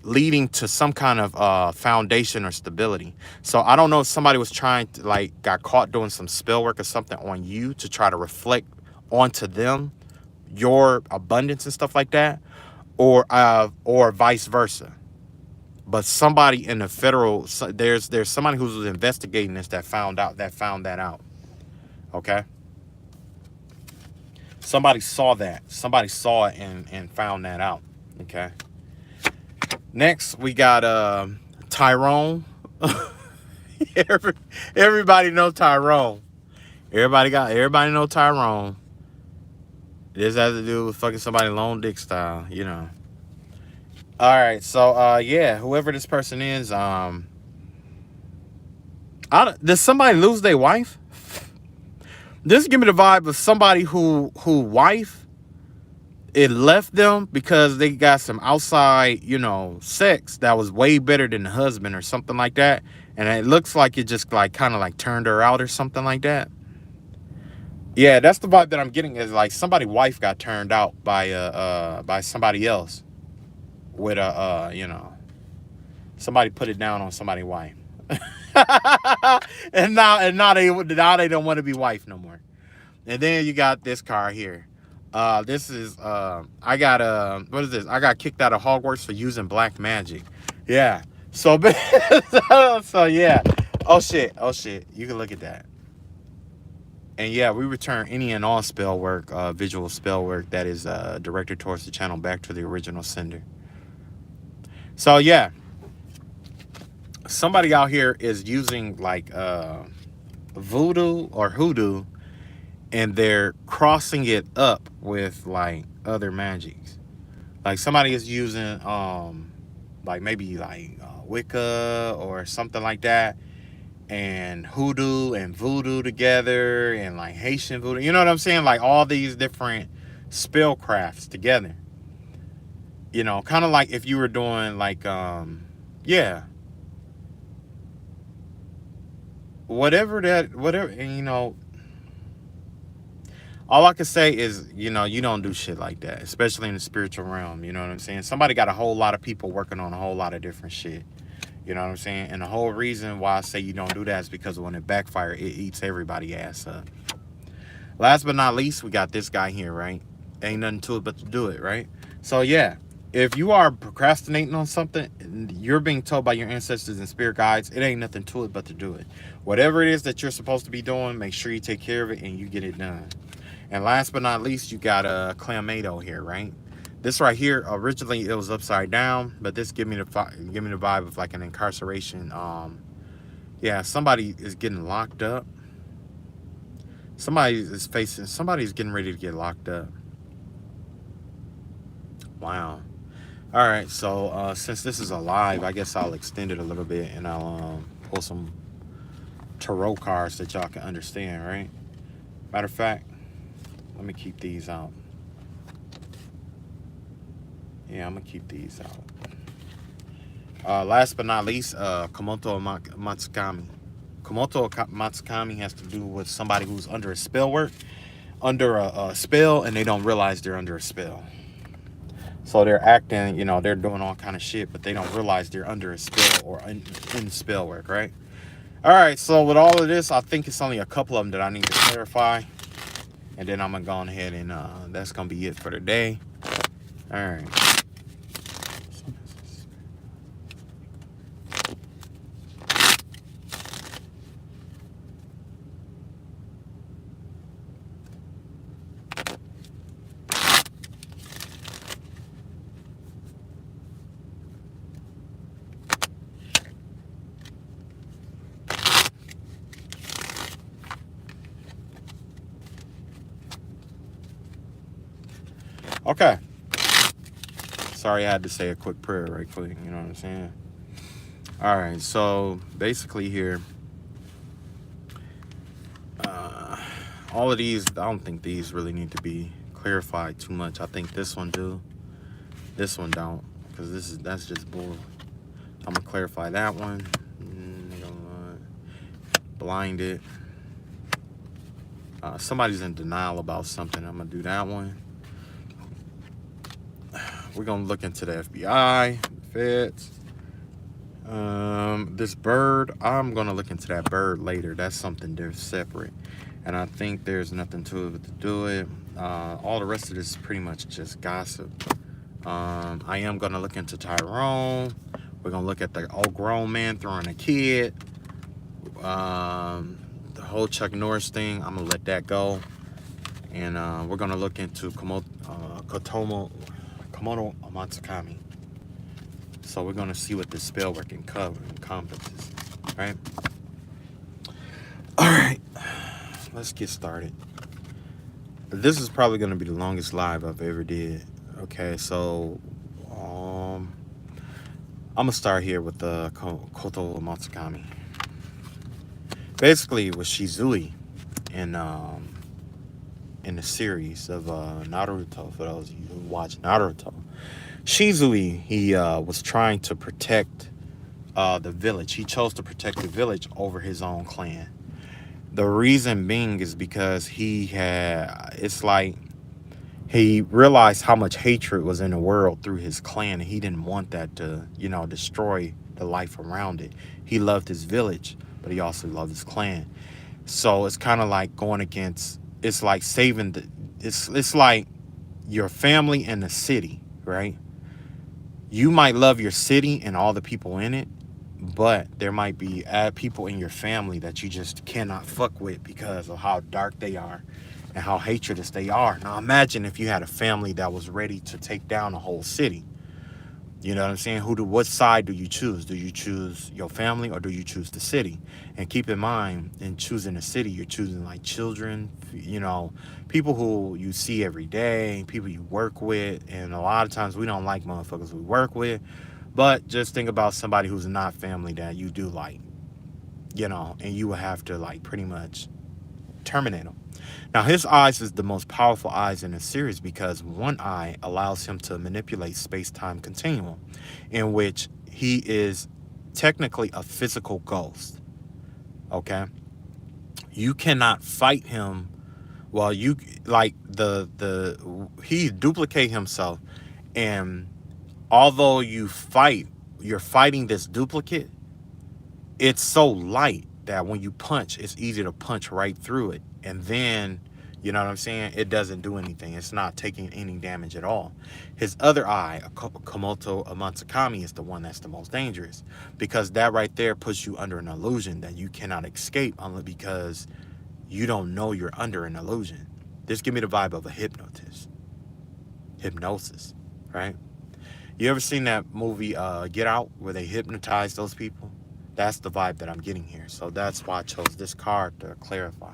leading to some kind of foundation or stability. So I don't know if somebody was trying to got caught doing some spell work or something on you to try to reflect onto them your abundance and stuff like that, or vice versa. But somebody in the federal, there's somebody who was investigating this that found that out. Okay. Somebody saw that. Somebody saw it and found that out. Okay. Next, we got Tyrone. Everybody know Tyrone. Everybody know Tyrone. This has to do with fucking somebody long dick style, you know. All right, so yeah, whoever this person is, does somebody lose their wife? This give me the vibe of somebody who wife, it left them because they got some outside, sex that was way better than the husband or something like that, and it looks like it just kind of turned her out or something like that. Yeah, that's the vibe that I'm getting, is like somebody's wife got turned out by somebody else. With somebody put it down on somebody's wife. and now they don't want to be wife no more. And then you got this card here. This is I got what is this? I got kicked out of Hogwarts for using black magic. Yeah. So so yeah. Oh shit. Oh shit. You can look at that. And yeah, we return any and all spell work, visual spell work that is directed towards the channel back to the original sender. So yeah, somebody out here is using like voodoo or hoodoo, and they're crossing it up with like other magics. Like somebody is using like maybe like Wicca or something like that, and hoodoo and voodoo together, and like Haitian voodoo. You know what I'm saying? Like all these different spellcrafts together. You know, kind of like if you were doing like yeah, whatever, and you know, all I can say is, you know, you don't do shit like that, especially in the spiritual realm. You know what I'm saying? Somebody got a whole lot of people working on a whole lot of different shit. You know what I'm saying? And the whole reason why I say you don't do that is because when it backfires, it eats everybody ass up. Last but not least, we got this guy here, right? Ain't nothing to it but to do it, right? So yeah, if you are procrastinating on something, you're being told by your ancestors and spirit guides, it ain't nothing to it but to do it. Whatever it is that you're supposed to be doing, make sure you take care of it and you get it done. And last but not least, you got a Clamato here, right? This right here, originally it was upside down, but this give me the vibe of like an incarceration. Yeah, somebody is getting locked up. Somebody's getting ready to get locked up. Wow. All right, so since this is a live, I guess I'll extend it a little bit and I'll pull some tarot cards that y'all can understand, right? Matter of fact, let me keep these out. Yeah, I'm gonna keep these out. Last but not least, Komoto Matsukami. Komoto Matsukami has to do with somebody who's under a spell under a spell, and they don't realize they're under a spell. So they're acting, you know, they're doing all kind of shit, but they don't realize they're under a spell or in spell work, right? All right, so with all of this, I think it's only a couple of them that I need to clarify. And then I'm going to go ahead and that's going to be it for today. All right. Okay. Sorry, I had to say a quick prayer right quick. You know what I'm saying? All right. So basically here, all of these, I don't think these really need to be clarified too much. I think this one do. This one don't, because that's just bull. I'm gonna clarify that one. Blinded. Somebody's in denial about something. I'm gonna do that one. We're gonna look into the FBI, the feds. This bird, I'm gonna look into that bird later. That's something they're separate, and I think there's nothing to it but to do it. All the rest of this is pretty much just gossip. I am gonna look into Tyrone. We're gonna look at the old grown man throwing a kid. The whole Chuck Norris thing, I'm gonna let that go. And we're gonna look into Komoto Matsukami. So we're gonna see what this spell work encompasses, right? All right, let's get started. This is probably gonna be the longest live I've ever did. Okay, so I'm gonna start here with the Koto Matsukami. Basically, it was Shizui in the series of Naruto. For those of you who watch Naruto, Shizui, he was trying to protect the village. He chose to protect the village over his own clan. The reason being is because it's like he realized how much hatred was in the world through his clan, and he didn't want that to, you know, destroy the life around it. He loved his village, but he also loved his clan. So it's kind of like going against it's like saving the, it's like your family and the city, right? You might love your city and all the people in it, but there might be people in your family that you just cannot fuck with because of how dark they are and how hatredous they are. Now imagine if you had a family that was ready to take down a whole city. You know what I'm saying? What side do you choose? Do you choose your family or do you choose the city? And keep in mind, in choosing the city, you're choosing like children, people who you see every day, people you work with. And a lot of times we don't like motherfuckers we work with. But just think about somebody who's not family that you do like, and you will have to like pretty much terminate him. Now, his eyes is the most powerful eyes in the series because one eye allows him to manipulate space-time continuum, in which he is technically a physical ghost. Okay, you cannot fight him. Well, you like he duplicate himself, and although you're fighting this duplicate. It's so light that when you punch, it's easy to punch right through it. And then, you know what I'm saying? It doesn't do anything. It's not taking any damage at all. His other eye, Komoto Amatsukami, is the one that's the most dangerous. Because that right there puts you under an illusion that you cannot escape only because you don't know you're under an illusion. This give me the vibe of a hypnotist. Hypnosis, right? You ever seen that movie Get Out where they hypnotize those people? That's the vibe that I'm getting here. So that's why I chose this card to clarify.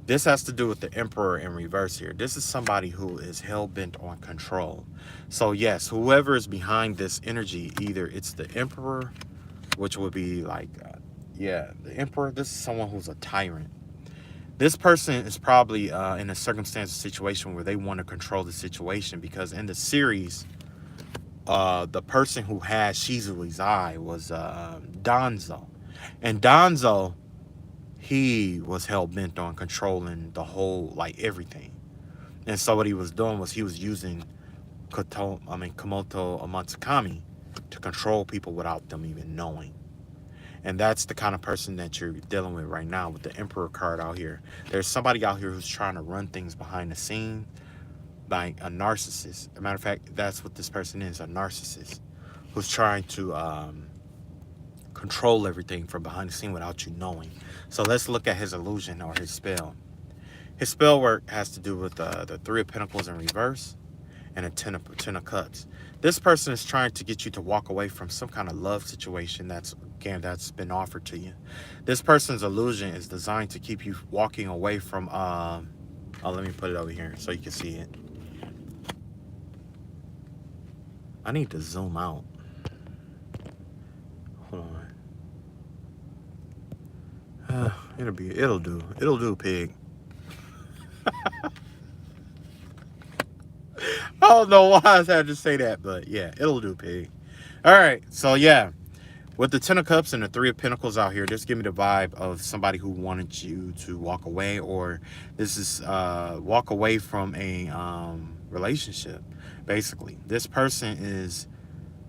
This has to do with the Emperor in reverse here. This is somebody who is hell-bent on control. So yes, whoever is behind this energy, either it's the Emperor, which would be like, the Emperor. This is someone who's a tyrant. This person is probably in a circumstance or situation where they want to control the situation because in the series, the person who had Shizui's eye was Danzo. And Danzo, he was hell-bent on controlling the whole, like, everything. And so what he was doing was he was using Komoto Amatsukami to control people without them even knowing. And that's the kind of person that you're dealing with right now with the Emperor card out here. There's somebody out here who's trying to run things behind the scene, like a narcissist. As a matter of fact, that's what this person is, a narcissist who's trying to control everything from behind the scene without you knowing. So let's look at his illusion or his spell. His spell work has to do with the Three of Pentacles in reverse and a Ten of Cups. This person is trying to get you to walk away from some kind of love situation that's been offered to you. This person's illusion is designed to keep you walking away from let me put it over here so you can see it. I need to zoom out. Hold on. It'll do, pig. I don't know why I had to say that, but yeah, it'll do, pig. All right, so yeah, with the Ten of Cups and the Three of Pentacles out here, just give me the vibe of somebody who wanted you to walk away, or this is walk away from a relationship. Basically, this person is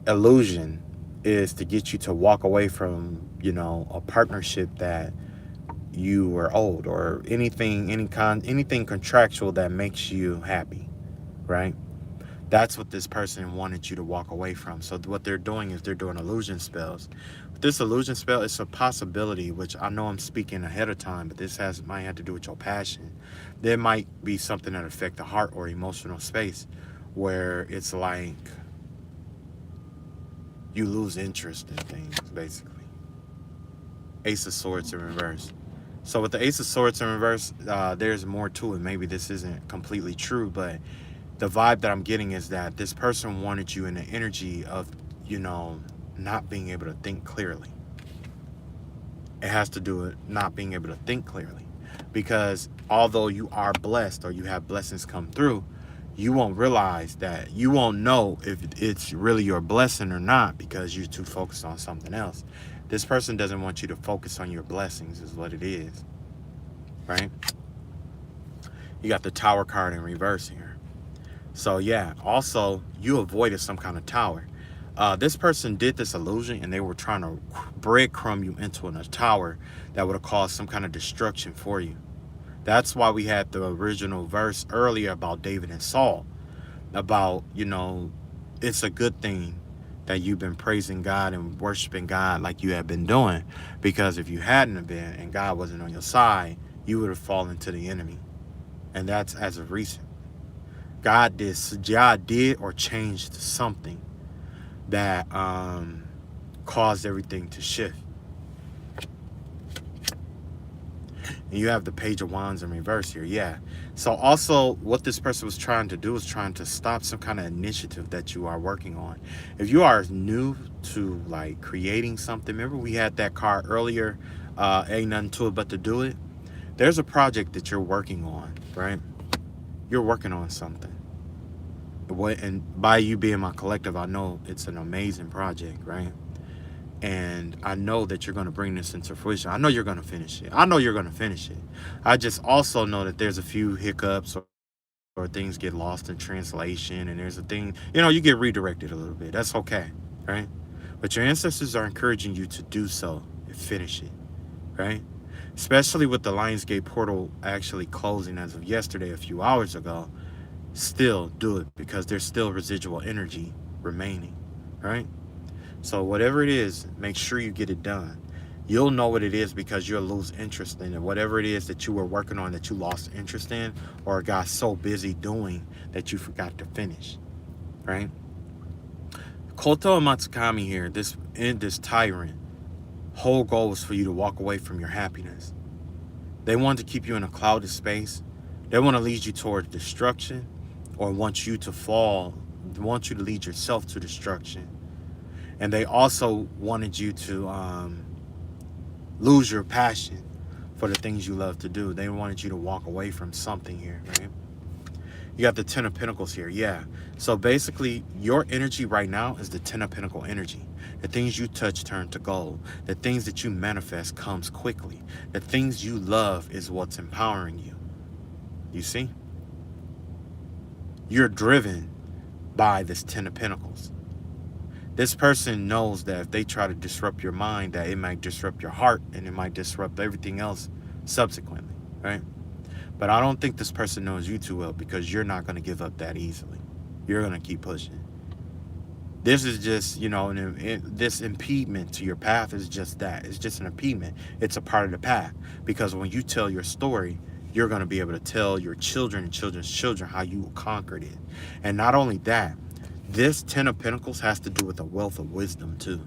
illusion is to get you to walk away from, a partnership that you were owed, or anything contractual that makes you happy, right? That's what this person wanted you to walk away from. So what they're doing is they're doing illusion spells. With this illusion spell, it's a possibility, which I know I'm speaking ahead of time, but this might have to do with your passion. There might be something that affect the heart or emotional space where it's like you lose interest in things, basically. Ace of Swords in reverse. So with the Ace of Swords in reverse, there's more to it. Maybe this isn't completely true, but the vibe that I'm getting is that this person wanted you in the energy of, not being able to think clearly. It has to do with not being able to think clearly. Because although you are blessed or you have blessings come through, you won't realize that, you won't know if it's really your blessing or not because you're too focused on something else. This person doesn't want you to focus on your blessings is what it is, right? You got the Tower card in reverse here. So yeah, also you avoided some kind of tower. This person did this illusion and they were trying to breadcrumb you into a tower that would have caused some kind of destruction for you. That's why we had the original verse earlier about David and Saul, about, it's a good thing that you've been praising God and worshiping God like you have been doing, because if you hadn't have been and God wasn't on your side, you would have fallen to the enemy. And that's as of recent. God did or changed something that caused everything to shift. And you have the Page of Wands in reverse here. Yeah. So also what this person was trying to do is trying to stop some kind of initiative that you are working on. If you are new to like creating something, remember we had that card earlier, ain't nothing to it but to do it. There's a project that you're working on, right? You're working on something. And by you being my collective, I know it's an amazing project, right? And I know that you're going to bring this into fruition. I know you're going to finish it. I just also know that there's a few hiccups, or things get lost in translation, and there's a thing, you get redirected a little bit. That's okay, right? But your ancestors are encouraging you to do so and finish it, right? Especially with the Lionsgate portal actually closing as of yesterday, a few hours ago. Still do it, because there's still residual energy remaining, right? So whatever it is, make sure you get it done. You'll know what it is because you'll lose interest in it. Whatever it is that you were working on that you lost interest in, or got so busy doing that you forgot to finish, right? Koto and Matsukami here, this tyrant, whole goal was for you to walk away from your happiness. They want to keep you in a clouded space. They want to lead you toward destruction, or want you to fall, want you to lead yourself to destruction. And they also wanted you to lose your passion for the things you love to do. They wanted you to walk away from something here, right? You got the Ten of Pentacles here, yeah. So basically, your energy right now is the Ten of Pentacle energy. The things you touch turn to gold. The things that you manifest comes quickly. The things you love is what's empowering you. You see? You're driven by this Ten of Pentacles. This person knows that if they try to disrupt your mind, that it might disrupt your heart, and it might disrupt everything else subsequently, right? But I don't think this person knows you too well, because you're not going to give up that easily. You're going to keep pushing. This is just, this impediment to your path is just that. It's just an impediment. It's a part of the path. Because when you tell your story, you're going to be able to tell your children and children's children how you conquered it. And not only that, this Ten of Pentacles has to do with a wealth of wisdom too.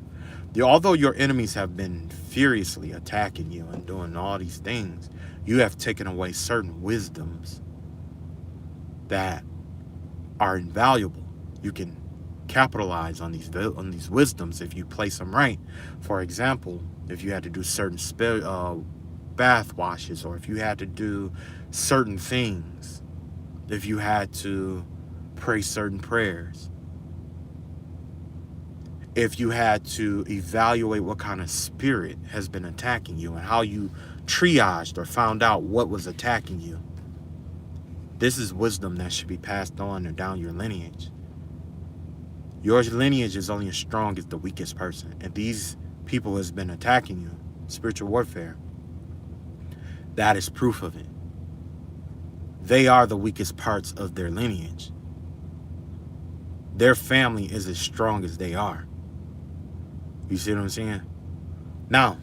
Although your enemies have been furiously attacking you and doing all these things, you have taken away certain wisdoms that are invaluable. You can capitalize on these wisdoms if you place them right. For example, if you had to do certain bath washes, or if you had to do certain things, if you had to pray certain prayers, if you had to evaluate what kind of spirit has been attacking you and how you triaged or found out what was attacking you. This is wisdom that should be passed on or down your lineage. Your lineage is only as strong as the weakest person. And these people has been attacking you, spiritual warfare. That is proof of it. They are the weakest parts of their lineage. Their family is as strong as they are. You see what I'm saying? Now,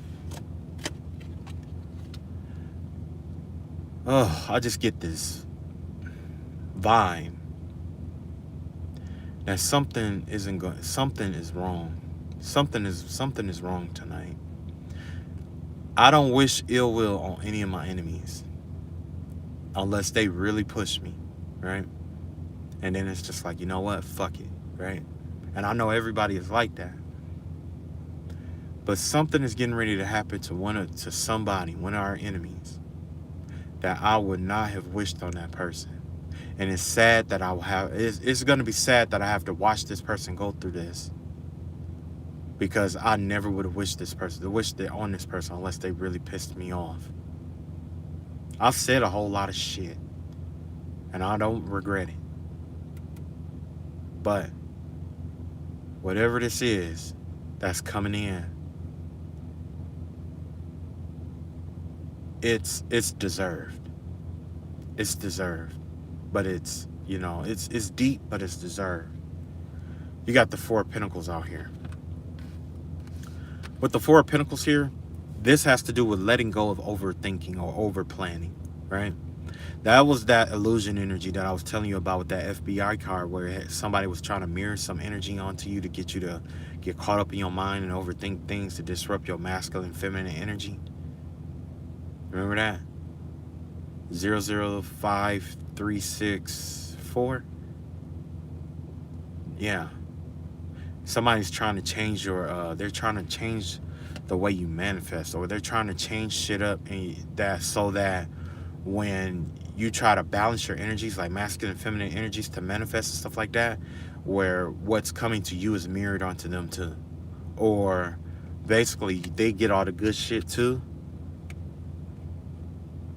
I just get this vibe that something is wrong. Something is wrong tonight. I don't wish ill will on any of my enemies unless they really push me, right? And then it's just like, you know what? Fuck it, right? And I know everybody is like that. But something is getting ready to happen to somebody, one of our enemies, that I would not have wished on that person. And it's sad that it's going to be sad that I have to watch this person go through this. Because I never would have wished on this person unless they really pissed me off. I've said a whole lot of shit, and I don't regret it. But whatever this is that's coming in, it's deserved. It's deserved. But it's, you know, it's deep, but it's deserved. You got the Four of Pentacles out here. With the Four of Pentacles here, this has to do with letting go of overthinking or over planning, right? That was that illusion energy that I was telling you about with that FBI card, where somebody was trying to mirror some energy onto you to get you to get caught up in your mind and overthink things to disrupt your masculine, feminine energy. Remember that? 005364. Yeah. Somebody's trying to change your, they're trying to change the way you manifest, or they're trying to change shit up and that so that when you try to balance your energies, like masculine and feminine energies, to manifest and stuff like that, where what's coming to you is mirrored onto them too. Or basically they get all the good shit too.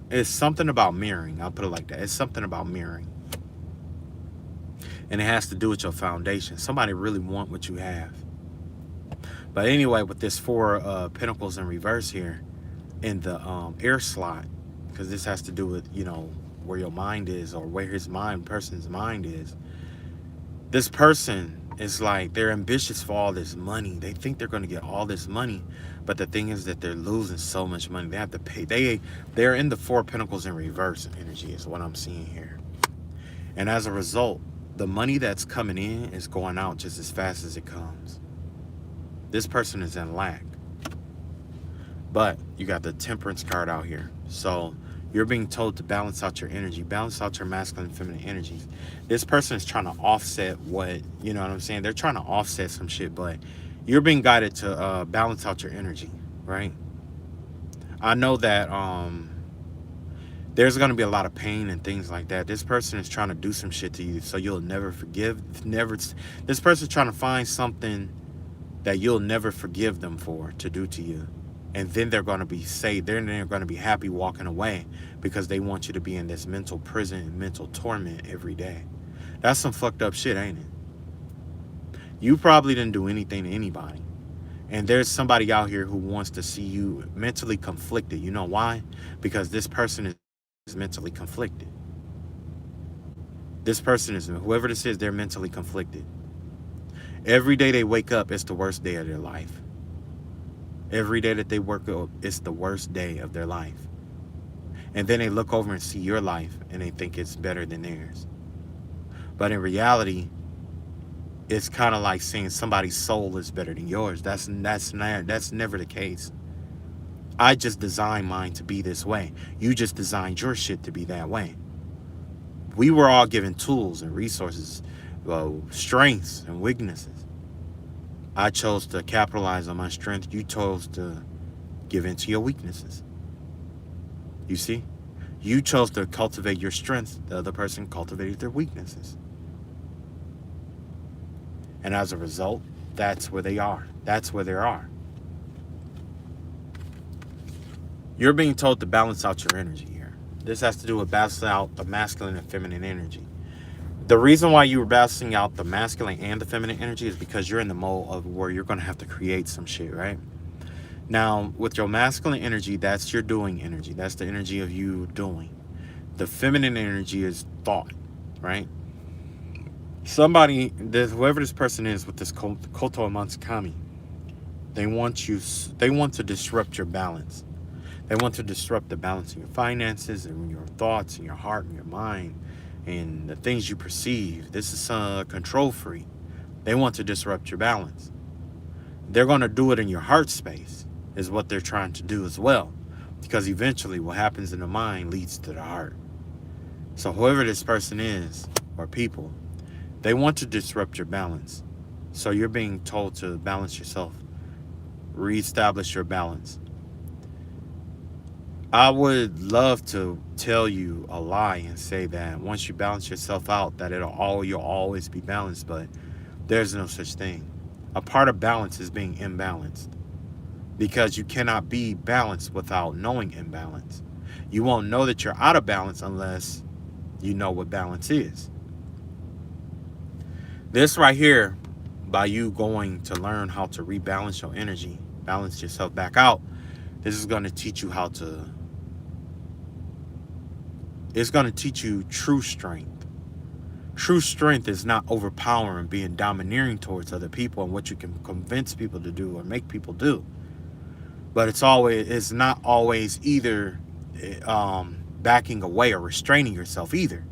It's something about mirroring. I'll put it like that. It's something about mirroring. And it has to do with your foundation. Somebody really want what you have. But anyway, with this Four Pentacles in reverse here in the air slot, because this has to do with, you know, where your mind is, or where his mind, person's mind is. This person is like, they're ambitious for all this money. They think they're going to get all this money. But the thing is that they're losing so much money. They have to pay. They're in the Four Pentacles in reverse energy is what I'm seeing here. And as a result, the money that's coming in is going out just as fast as it comes. This person is in lack. But you got the Temperance card out here. So you're being told to balance out your energy, balance out your masculine and feminine energies. This person is trying to offset what, you know what I'm saying? They're trying to offset some shit, but you're being guided to balance out your energy, right? I know that there's going to be a lot of pain and things like that. This person is trying to do some shit to you so you'll never forgive. This person's trying to find something that you'll never forgive them for to do to you. And then they're going to be saved. They're going to be happy walking away because they want you to be in this mental prison, mental torment every day. That's some fucked up shit, ain't it? You probably didn't do anything to anybody. And there's somebody out here who wants to see you mentally conflicted. You know why? Because this person is mentally conflicted. This person is, whoever this is, they're mentally conflicted. Every day they wake up, it's the worst day of their life. Every day that they work up, it's the worst day of their life. And then they look over and see your life and they think it's better than theirs. But in reality, it's kind of like saying somebody's soul is better than yours. That's never the case. I just designed mine to be this way. You just designed your shit to be that way. We were all given tools and resources, strengths and weaknesses. I chose to capitalize on my strength. You chose to give in to your weaknesses. You see? You chose to cultivate your strengths. The other person cultivated their weaknesses. And as a result, that's where they are. That's where they are. You're being told to balance out your energy here. This has to do with balancing out the masculine and feminine energy. The reason why you were balancing out the masculine and the feminine energy is because you're in the mode of where you're going to have to create some shit, right? Now, with your masculine energy, that's your doing energy. That's the energy of you doing. The feminine energy is thought, right? Whoever this person is with this Koto Amatsukami, they want to disrupt your balance. They want to disrupt the balance of your finances and your thoughts and your heart and your mind and the things you perceive. This is a control freak. They want to disrupt your balance. They're going to do it in your heart space is what they're trying to do as well. Because eventually what happens in the mind leads to the heart. So whoever this person is, or people, they want to disrupt your balance. So you're being told to balance yourself. Reestablish your balance. I would love to tell you a lie and say that once you balance yourself out, that you'll always be balanced, but there's no such thing. A part of balance is being imbalanced, because you cannot be balanced without knowing imbalance. You won't know that you're out of balance unless you know what balance is. This right here, by you going to learn how to rebalance your energy, balance yourself back out, this is going to teach you how to It's going to teach you true strength. True strength is not overpowering, being domineering towards other people and what you can convince people to do or make people do. But it's not always either backing away or restraining yourself either.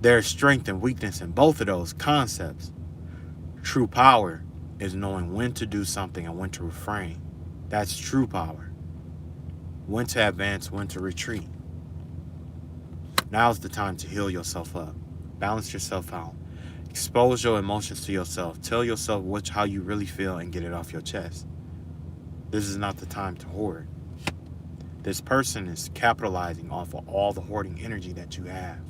There's strength and weakness in both of those concepts. True power is knowing when to do something and when to refrain. That's true power. When to advance, when to retreat. Now's the time to heal yourself up. Balance yourself out. Expose your emotions to yourself. Tell yourself how you really feel and get it off your chest. This is not the time to hoard. This person is capitalizing off of all the hoarding energy that you have.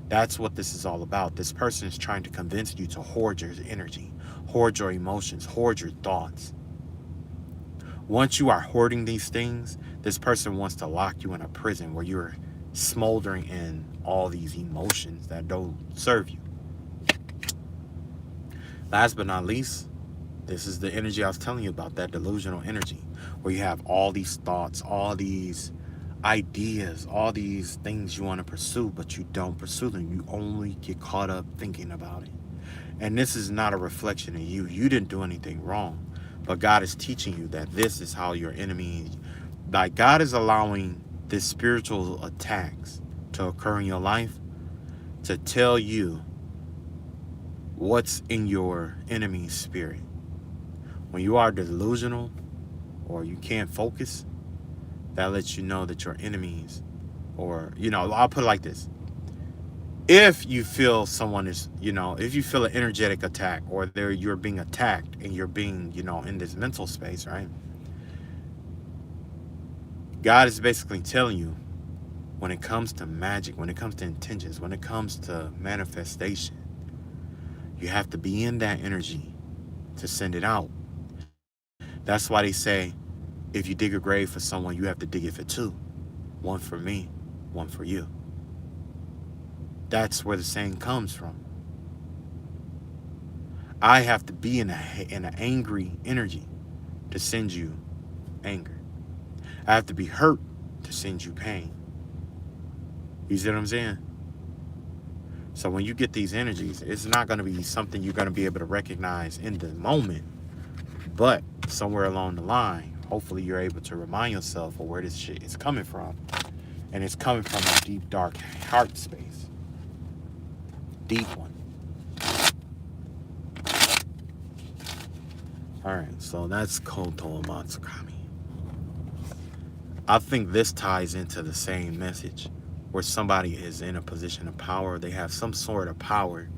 That's what this is all about. This person is trying to convince you to hoard your energy, hoard your emotions, hoard your thoughts. Once you are hoarding these things, this person wants to lock you in a prison where you're smoldering in all these emotions that don't serve you. Last but not least, this is the energy I was telling you about, that delusional energy, where you have all these thoughts, all these ideas, all these things you want to pursue, but you don't pursue them. You only get caught up thinking about it. And this is not a reflection of you. You didn't do anything wrong. But God is teaching you that this is how your enemy, like God is allowing these spiritual attacks to occur in your life to tell you what's in your enemy's spirit. When you are delusional or you can't focus, that lets you know that your enemies, or, I'll put it like this. If you feel someone is, if you feel an energetic attack, or you're being attacked and you're being, in this mental space, right? God is basically telling you, when it comes to magic, when it comes to intentions, when it comes to manifestation, you have to be in that energy to send it out. That's why they say, if you dig a grave for someone, you have to dig it for two. One for me, one for you. That's where the saying comes from. I have to be in an angry energy to send you anger. I have to be hurt to send you pain. You see what I'm saying? So when you get these energies, it's not going to be something you're going to be able to recognize in the moment. But somewhere along the line, hopefully you're able to remind yourself of where this shit is coming from. And it's coming from a deep, dark heart space. Deep one. Alright, so that's Koto Matsukami. I think this ties into the same message, where somebody is in a position of power. They have some sort of power,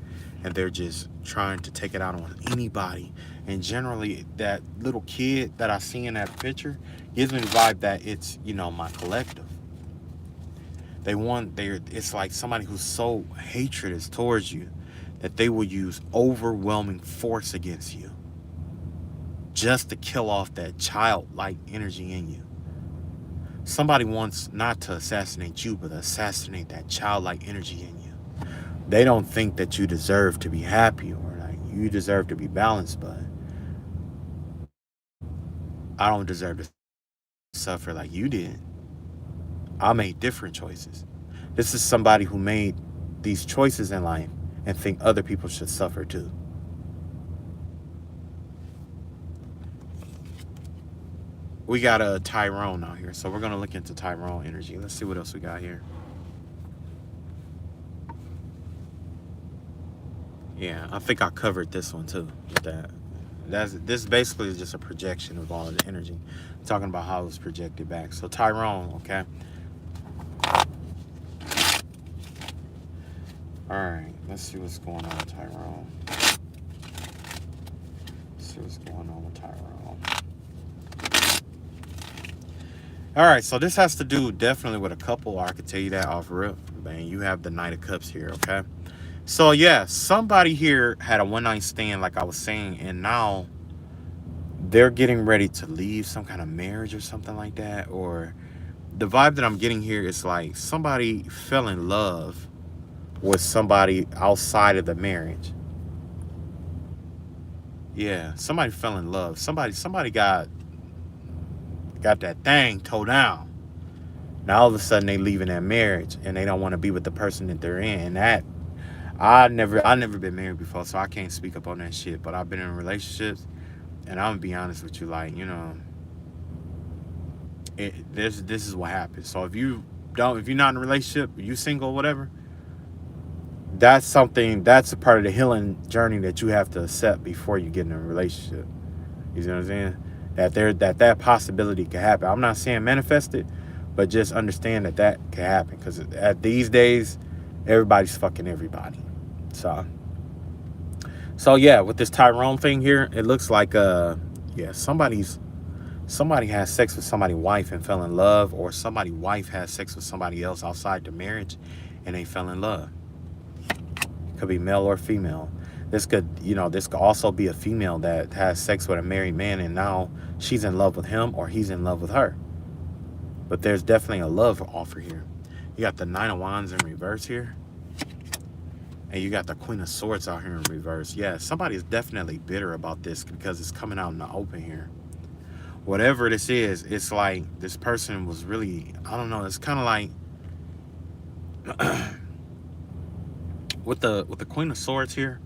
and they're just trying to take it out on anybody. And generally, that little kid that I see in that picture gives me the vibe that it's, my collective. It's like somebody who's so hatred towards you that they will use overwhelming force against you just to kill off that childlike energy in you. Somebody wants not to assassinate you, but assassinate that childlike energy in you. They don't think that you deserve to be happy, or like you deserve to be balanced, but I don't deserve to suffer like you did. I made different choices. This is somebody who made these choices in life and think other people should suffer too. We got a Tyrone out here, so we're going to look into Tyrone energy. Let's see what else we got here. Yeah, I think I covered this one too. This basically is just a projection of all of the energy. I'm talking about how it's projected back. So Tyrone, okay. Alright, let's see what's going on with Tyrone. Alright, so this has to do definitely with a couple. I could tell you that off rip. Man, you have the Knight of Cups here, okay? So yeah, somebody here had a one-night stand, like I was saying, and now they're getting ready to leave some kind of marriage or something like that. Or the vibe that I'm getting here is like somebody fell in love with somebody outside of the marriage. Yeah, somebody fell in love. Somebody got that thing towed down. Now all of a sudden they leaving that marriage and they don't want to be with the person that they're in. And that I never been married before, so I can't speak up on that shit. But I've been in relationships, and I'm gonna be honest with you, like, this is what happens. So if you're not in a relationship, you single, whatever, that's a part of the healing journey that you have to accept before you get in a relationship. You see what I'm saying? That possibility could happen. I'm not saying manifest it, but just understand that can happen, because at these days, everybody's fucking everybody. So yeah, with this Tyrone thing here, it looks like yeah, somebody has sex with somebody's wife and fell in love, or somebody's wife has sex with somebody else outside the marriage and they fell in love. Could be male or female. This could also be a female that has sex with a married man and now she's in love with him or he's in love with her. But there's definitely a love offer here. You got the Nine of Wands in reverse here. And you got the Queen of Swords out here in reverse. Yeah, somebody is definitely bitter about this because it's coming out in the open here. Whatever this is, it's like this person was really, I don't know, it's kind of like with the Queen of Swords here,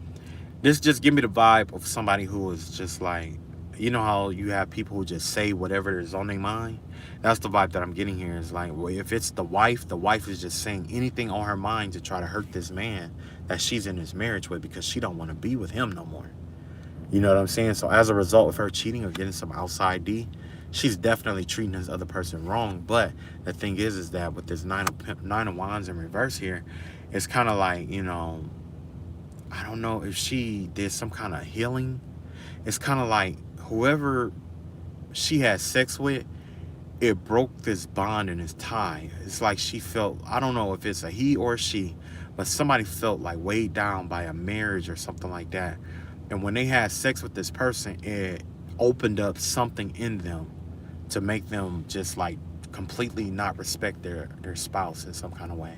this just give me the vibe of somebody who is just like, you know how you have people who just say whatever is on their mind? That's the vibe that I'm getting here. Is like, well, if it's the wife is just saying anything on her mind to try to hurt this man that she's in this marriage with because she don't want to be with him no more. You know what I'm saying? So as a result of her cheating or getting some outside D, she's definitely treating this other person wrong. But the thing is that with this nine of Wands in reverse here, it's kind of like, I don't know if she did some kind of healing. It's kind of like whoever she had sex with, it broke this bond and this tie. It's like she felt, I don't know if it's a he or a she, but somebody felt like weighed down by a marriage or something like that. And when they had sex with this person, it opened up something in them to make them just like completely not respect their spouse in some kind of way.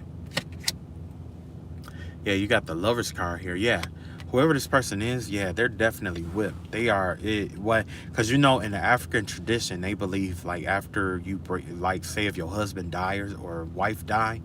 Yeah, you got the Lover's card here. Yeah, whoever this person is, yeah, they're definitely whipped. They are because in the African tradition, they believe like after you break, like say if your husband dies or wife die,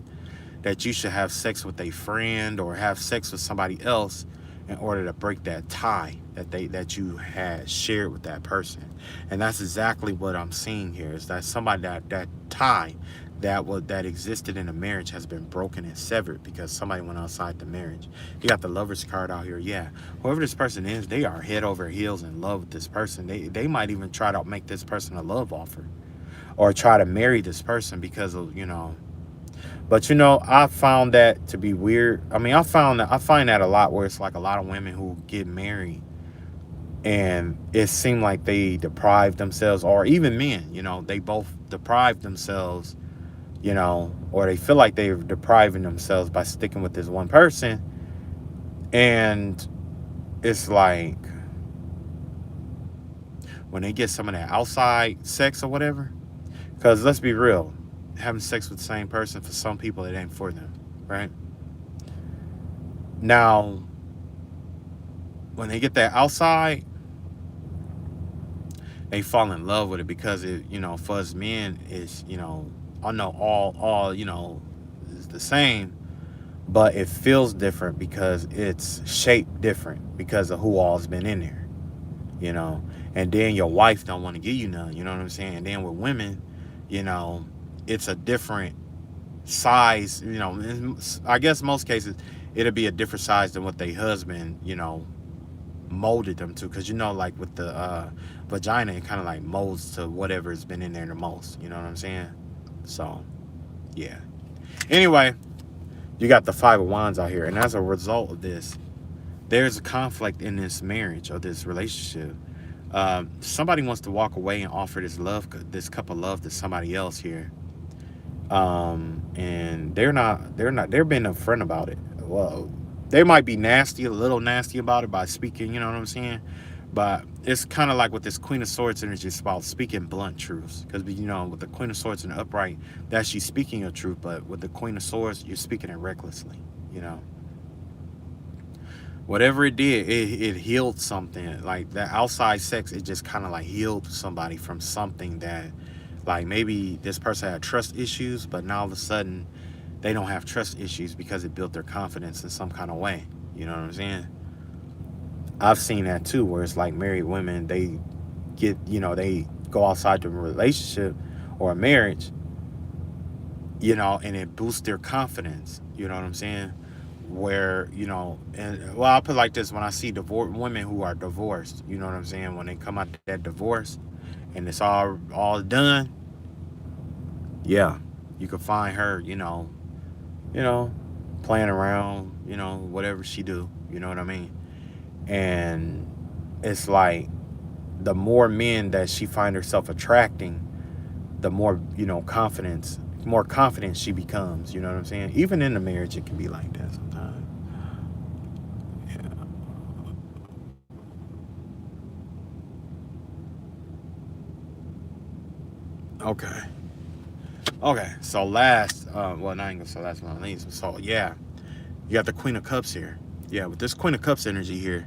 that you should have sex with a friend or have sex with somebody else in order to break that tie that you had shared with that person. And that's exactly what I'm seeing here, is that somebody that tie that existed in a marriage has been broken and severed because somebody went outside the marriage. You got the Lover's card out here. Yeah, whoever this person is, they are head over heels in love with this person. They might even try to make this person a love offer or try to marry this person because of but I found that to be weird. I mean, I find that a lot, where it's like a lot of women who get married and it seemed like they deprived themselves, or even men, they both deprived themselves, or they feel like they're depriving themselves by sticking with this one person. And it's like when they get some of that outside sex or whatever, because let's be real, having sex with the same person, for some people it ain't for them, right? Now when they get that outside, they fall in love with it because it, for us men, is, I know all is the same, but it feels different because it's shaped different because of who all's been in there, and then your wife don't want to give you none, you know what I'm saying? And then with women, it's a different size, I guess most cases it'll be a different size than what their husband, molded them to, because like with the vagina, it kind of like molds to whatever's been in there the most, you know what I'm saying? So yeah, anyway, you got the Five of Wands out here, and as a result of this, there's a conflict in this marriage or this relationship. Somebody wants to walk away and offer this cup of love to somebody else here, and they're being upfront about it. Well, they might be a little nasty about it by speaking, you know what I'm saying? But it's kind of like with this Queen of Swords energy, it's about speaking blunt truths. Because, with the Queen of Swords in the upright, that she's speaking your truth. But with the Queen of Swords, you're speaking it recklessly, Whatever it did, it healed something. Like that outside sex, it just kind of like healed somebody from something that Like maybe this person had trust issues, but now all of a sudden they don't have trust issues because it built their confidence in some kind of way. You know what I'm saying? I've seen that too, where it's like married women, they get, they go outside the relationship or a marriage, and it boosts their confidence. You know what I'm saying? Where, and well, I'll put it like this: when I see women who are divorced, you know what I'm saying? When they come out that divorce and it's all done, yeah, you could find her, you know, playing around, whatever she do, you know what I mean? And it's like the more men that she find herself attracting, the more, more confident she becomes, you know what I'm saying? Even in the marriage, it can be like that sometimes. Yeah. Okay. Okay. So last, well, not even so last but not least. So yeah, you got the Queen of Cups here. Yeah, with this Queen of Cups energy here,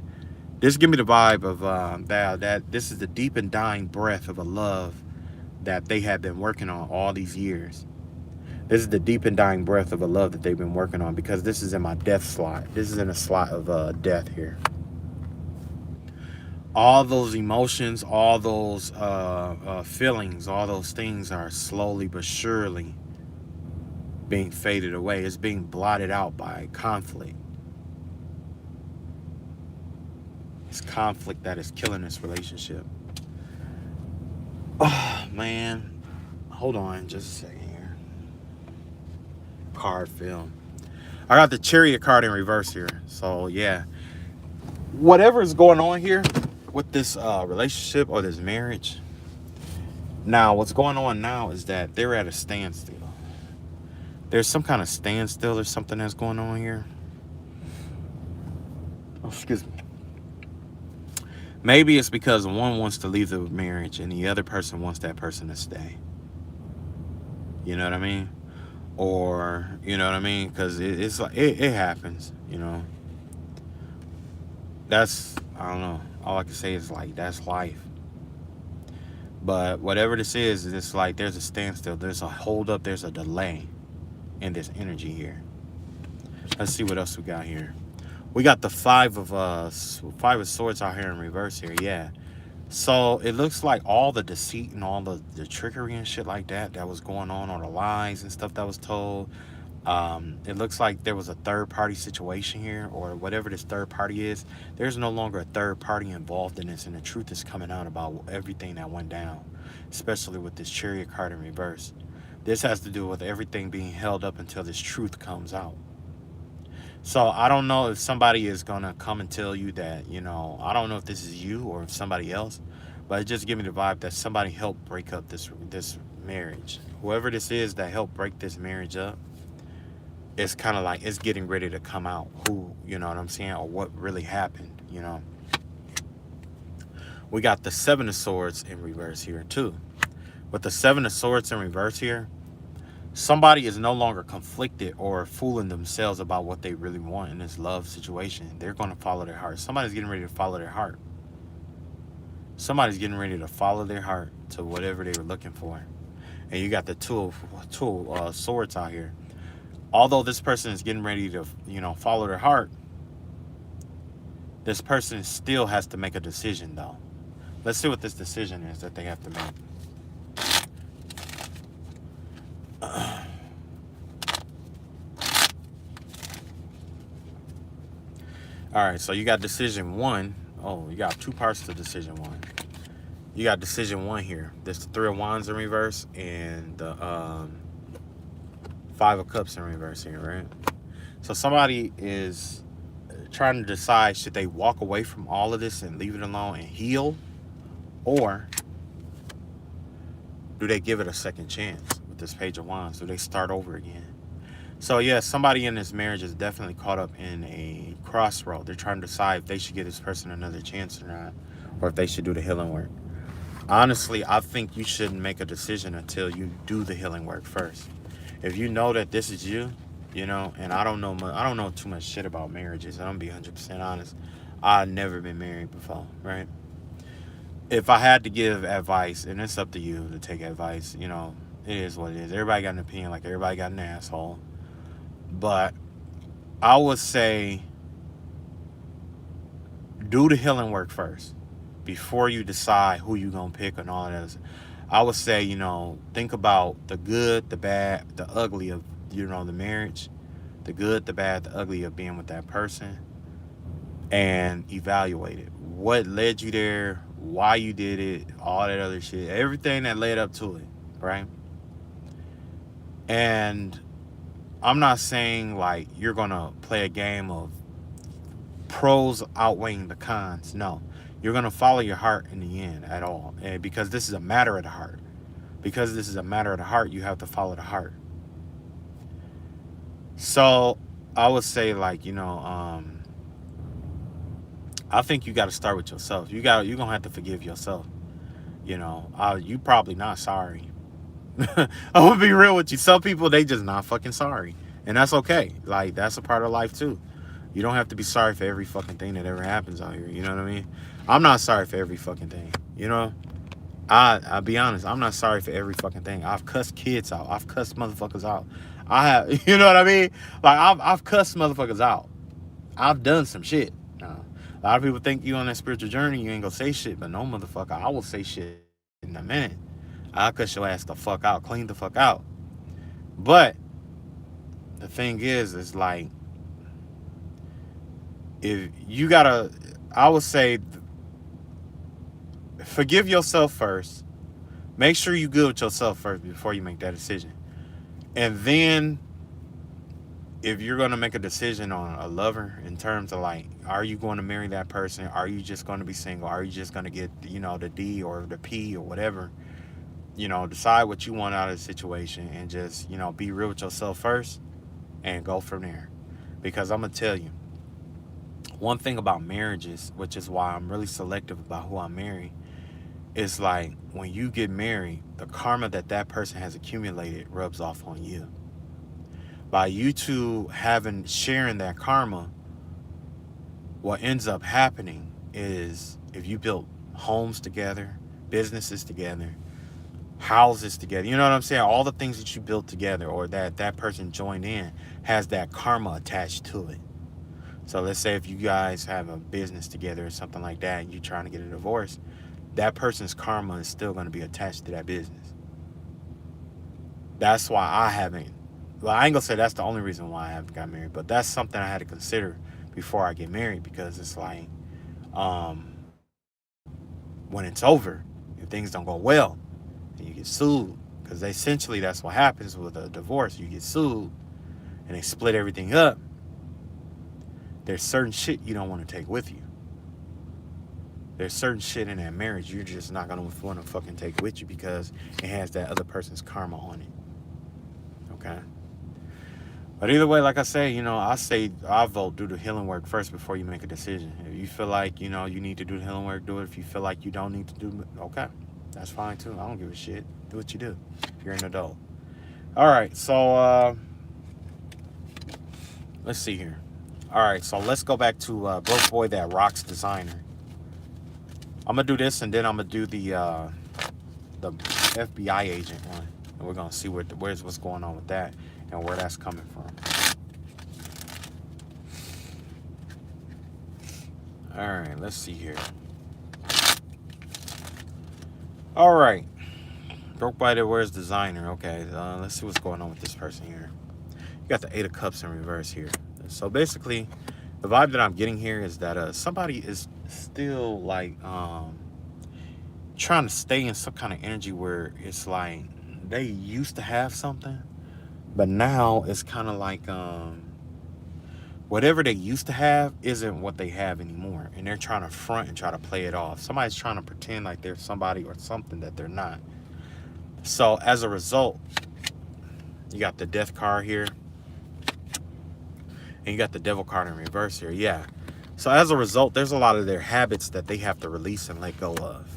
this give me the vibe of that this is the deep and dying breath of a love that they have been working on all these years. This is the deep and dying breath of a love that they've been working on, because this is in my death slot. This is in a slot of death here. All those emotions, all those feelings, all those things are slowly but surely being faded away. It's being blotted out by conflict. It's conflict that is killing this relationship. Oh, man. Hold on just a second here. Card film. I got the Chariot card in reverse here. So, yeah. Whatever is going on here with this relationship or this marriage. Now, what's going on now is that they're at a standstill. There's some kind of standstill or something that's going on here. Oh, excuse me. Maybe it's because one wants to leave the marriage and the other person wants that person to stay. You know what I mean? Or, you know what I mean? Because it's like, it happens, That's, I don't know. All I can say is like, that's life. But whatever this is, it's like there's a standstill. There's a hold up. There's a delay in this energy here. Let's see what else we got here. We got the Five of Swords out here in reverse here. Yeah. So it looks like all the deceit and all the trickery and shit like that was going on, all the lies and stuff that was told. It looks like there was a third party situation here, or whatever this third party is. There's no longer a third party involved in this, and the truth is coming out about everything that went down, especially with this Chariot card in reverse. This has to do with everything being held up until this truth comes out. So I don't know if somebody is gonna come and tell you that, I don't know if this is you or if somebody else, but it just give me the vibe that somebody helped break up this marriage. Whoever this is that helped break this marriage up, it's kind of like it's getting ready to come out who, you know what I'm saying, or what really happened, We got the Seven of Swords in reverse here too. With the Seven of Swords in reverse here, somebody is no longer conflicted or fooling themselves about what they really want in this love situation. They're going to follow their heart. Somebody's getting ready to follow their heart. Somebody's getting ready to follow their heart to whatever they were looking for. And you got the two of Swords out here. Although this person is getting ready to, follow their heart, this person still has to make a decision, though. Let's see what this decision is that they have to make. All right, so you got decision one. Oh, you got two parts to decision one. You got decision one here. There's the Three of Wands in reverse and the Five of Cups in reverse here, right? So somebody is trying to decide, should they walk away from all of this and leave it alone and heal? Or do they give it a second chance with this Page of Wands? Do they start over again? So yeah, somebody in this marriage is definitely caught up in a crossroad. They're trying to decide if they should give this person another chance or not, or if they should do the healing work. Honestly, I think you shouldn't make a decision until you do the healing work first. If you know that this is you, and I don't know too much shit about marriages. I'm gonna be 100% honest. I've never been married before, right? if I had to give advice, and it's up to you to take advice, you know, it is what it is. Everybody got an opinion, like everybody got an asshole. But I would say do the healing work first before you decide who you gonna pick and all of that. I would say, you know, think about the good, the bad, the ugly of, you know, the marriage, the good, the bad, the ugly of being with that person, and evaluate it. What led you there, why you did it, all that other shit, everything that led up to it, right? And I'm not saying like you're gonna play a game of pros outweighing the cons. No, you're gonna follow your heart in the end at all, and because this is a matter of the heart. Because this is a matter of the heart, you have to follow the heart. So I would say, like, you know, I think you got to start with yourself. You're gonna have to forgive yourself. You know, you probably not sorry. I'm gonna be real with you. Some people, they just not fucking sorry, and that's okay. Like, that's a part of life too. You don't have to be sorry for every fucking thing that ever happens out here. You know what I mean? I'm not sorry for every fucking thing. You know, I'll be honest. I'm not sorry for every fucking thing. I've cussed kids out. I've cussed motherfuckers out. I have, you know what I mean? Like, I've cussed motherfuckers out. I've done some shit. A lot of people think you on that spiritual journey, you ain't gonna say shit, but no, motherfucker, I will say shit in a minute. I'll cuss your ass the fuck out, clean the fuck out. But the thing is like, if you gotta, I would say, forgive yourself first. Make sure you good with yourself first before you make that decision. And then, if you're going to make a decision on a lover in terms of like, are you going to marry that person? Are you just going to be single? Are you just going to get, you know, the D or the P or whatever? You know, decide what you want out of the situation and just, you know, be real with yourself first and go from there. Because I'm going to tell you, one thing about marriages, which is why I'm really selective about who I marry, is like, when you get married, the karma that person has accumulated rubs off on you. By you two sharing that karma, what ends up happening is, if you built homes together, businesses together, houses together, you know what I'm saying? All the things that you built together, or that person joined in, has that karma attached to it. So let's say if you guys have a business together or something like that, and you're trying to get a divorce, that person's karma is still going to be attached to that business. That's why I haven't. Well, I ain't gonna say that's the only reason why I haven't got married, but that's something I had to consider before I get married, because it's like, when it's over, if things don't go well, and you get sued, because essentially that's what happens with a divorce. You get sued, and they split everything up. There's certain shit you don't want to take with you. There's certain shit in that marriage you're just not gonna want to fucking take with you, because it has that other person's karma on it. Okay. But either way, like I say, you know, I vote do the healing work first before you make a decision. If you feel like, you know, you need to do the healing work, do it. If you feel like you don't need to do it, okay, that's fine too. I don't give a shit. Do what you do if you're an adult. All right, so let's see here. All right, so let's go back to Broke Boy That Rocks Designer. I'm gonna do this, and then I'm gonna do the FBI agent one, and we're gonna see what's going on with that and where that's coming from. All right, let's see here. All right, Broke Boy That Wears Designer. Okay, let's see what's going on with this person here. You got the Eight of Cups in reverse here. So basically, the vibe that I'm getting here is that somebody is still like trying to stay in some kind of energy where it's like they used to have something, but now it's kind of like whatever they used to have isn't what they have anymore, and they're trying to front and try to play it off. Somebody's trying to pretend like they're somebody or something that they're not. So as a result, you got the Death card here, and you got the Devil card in reverse here. Yeah. So as a result, there's a lot of their habits that they have to release and let go of.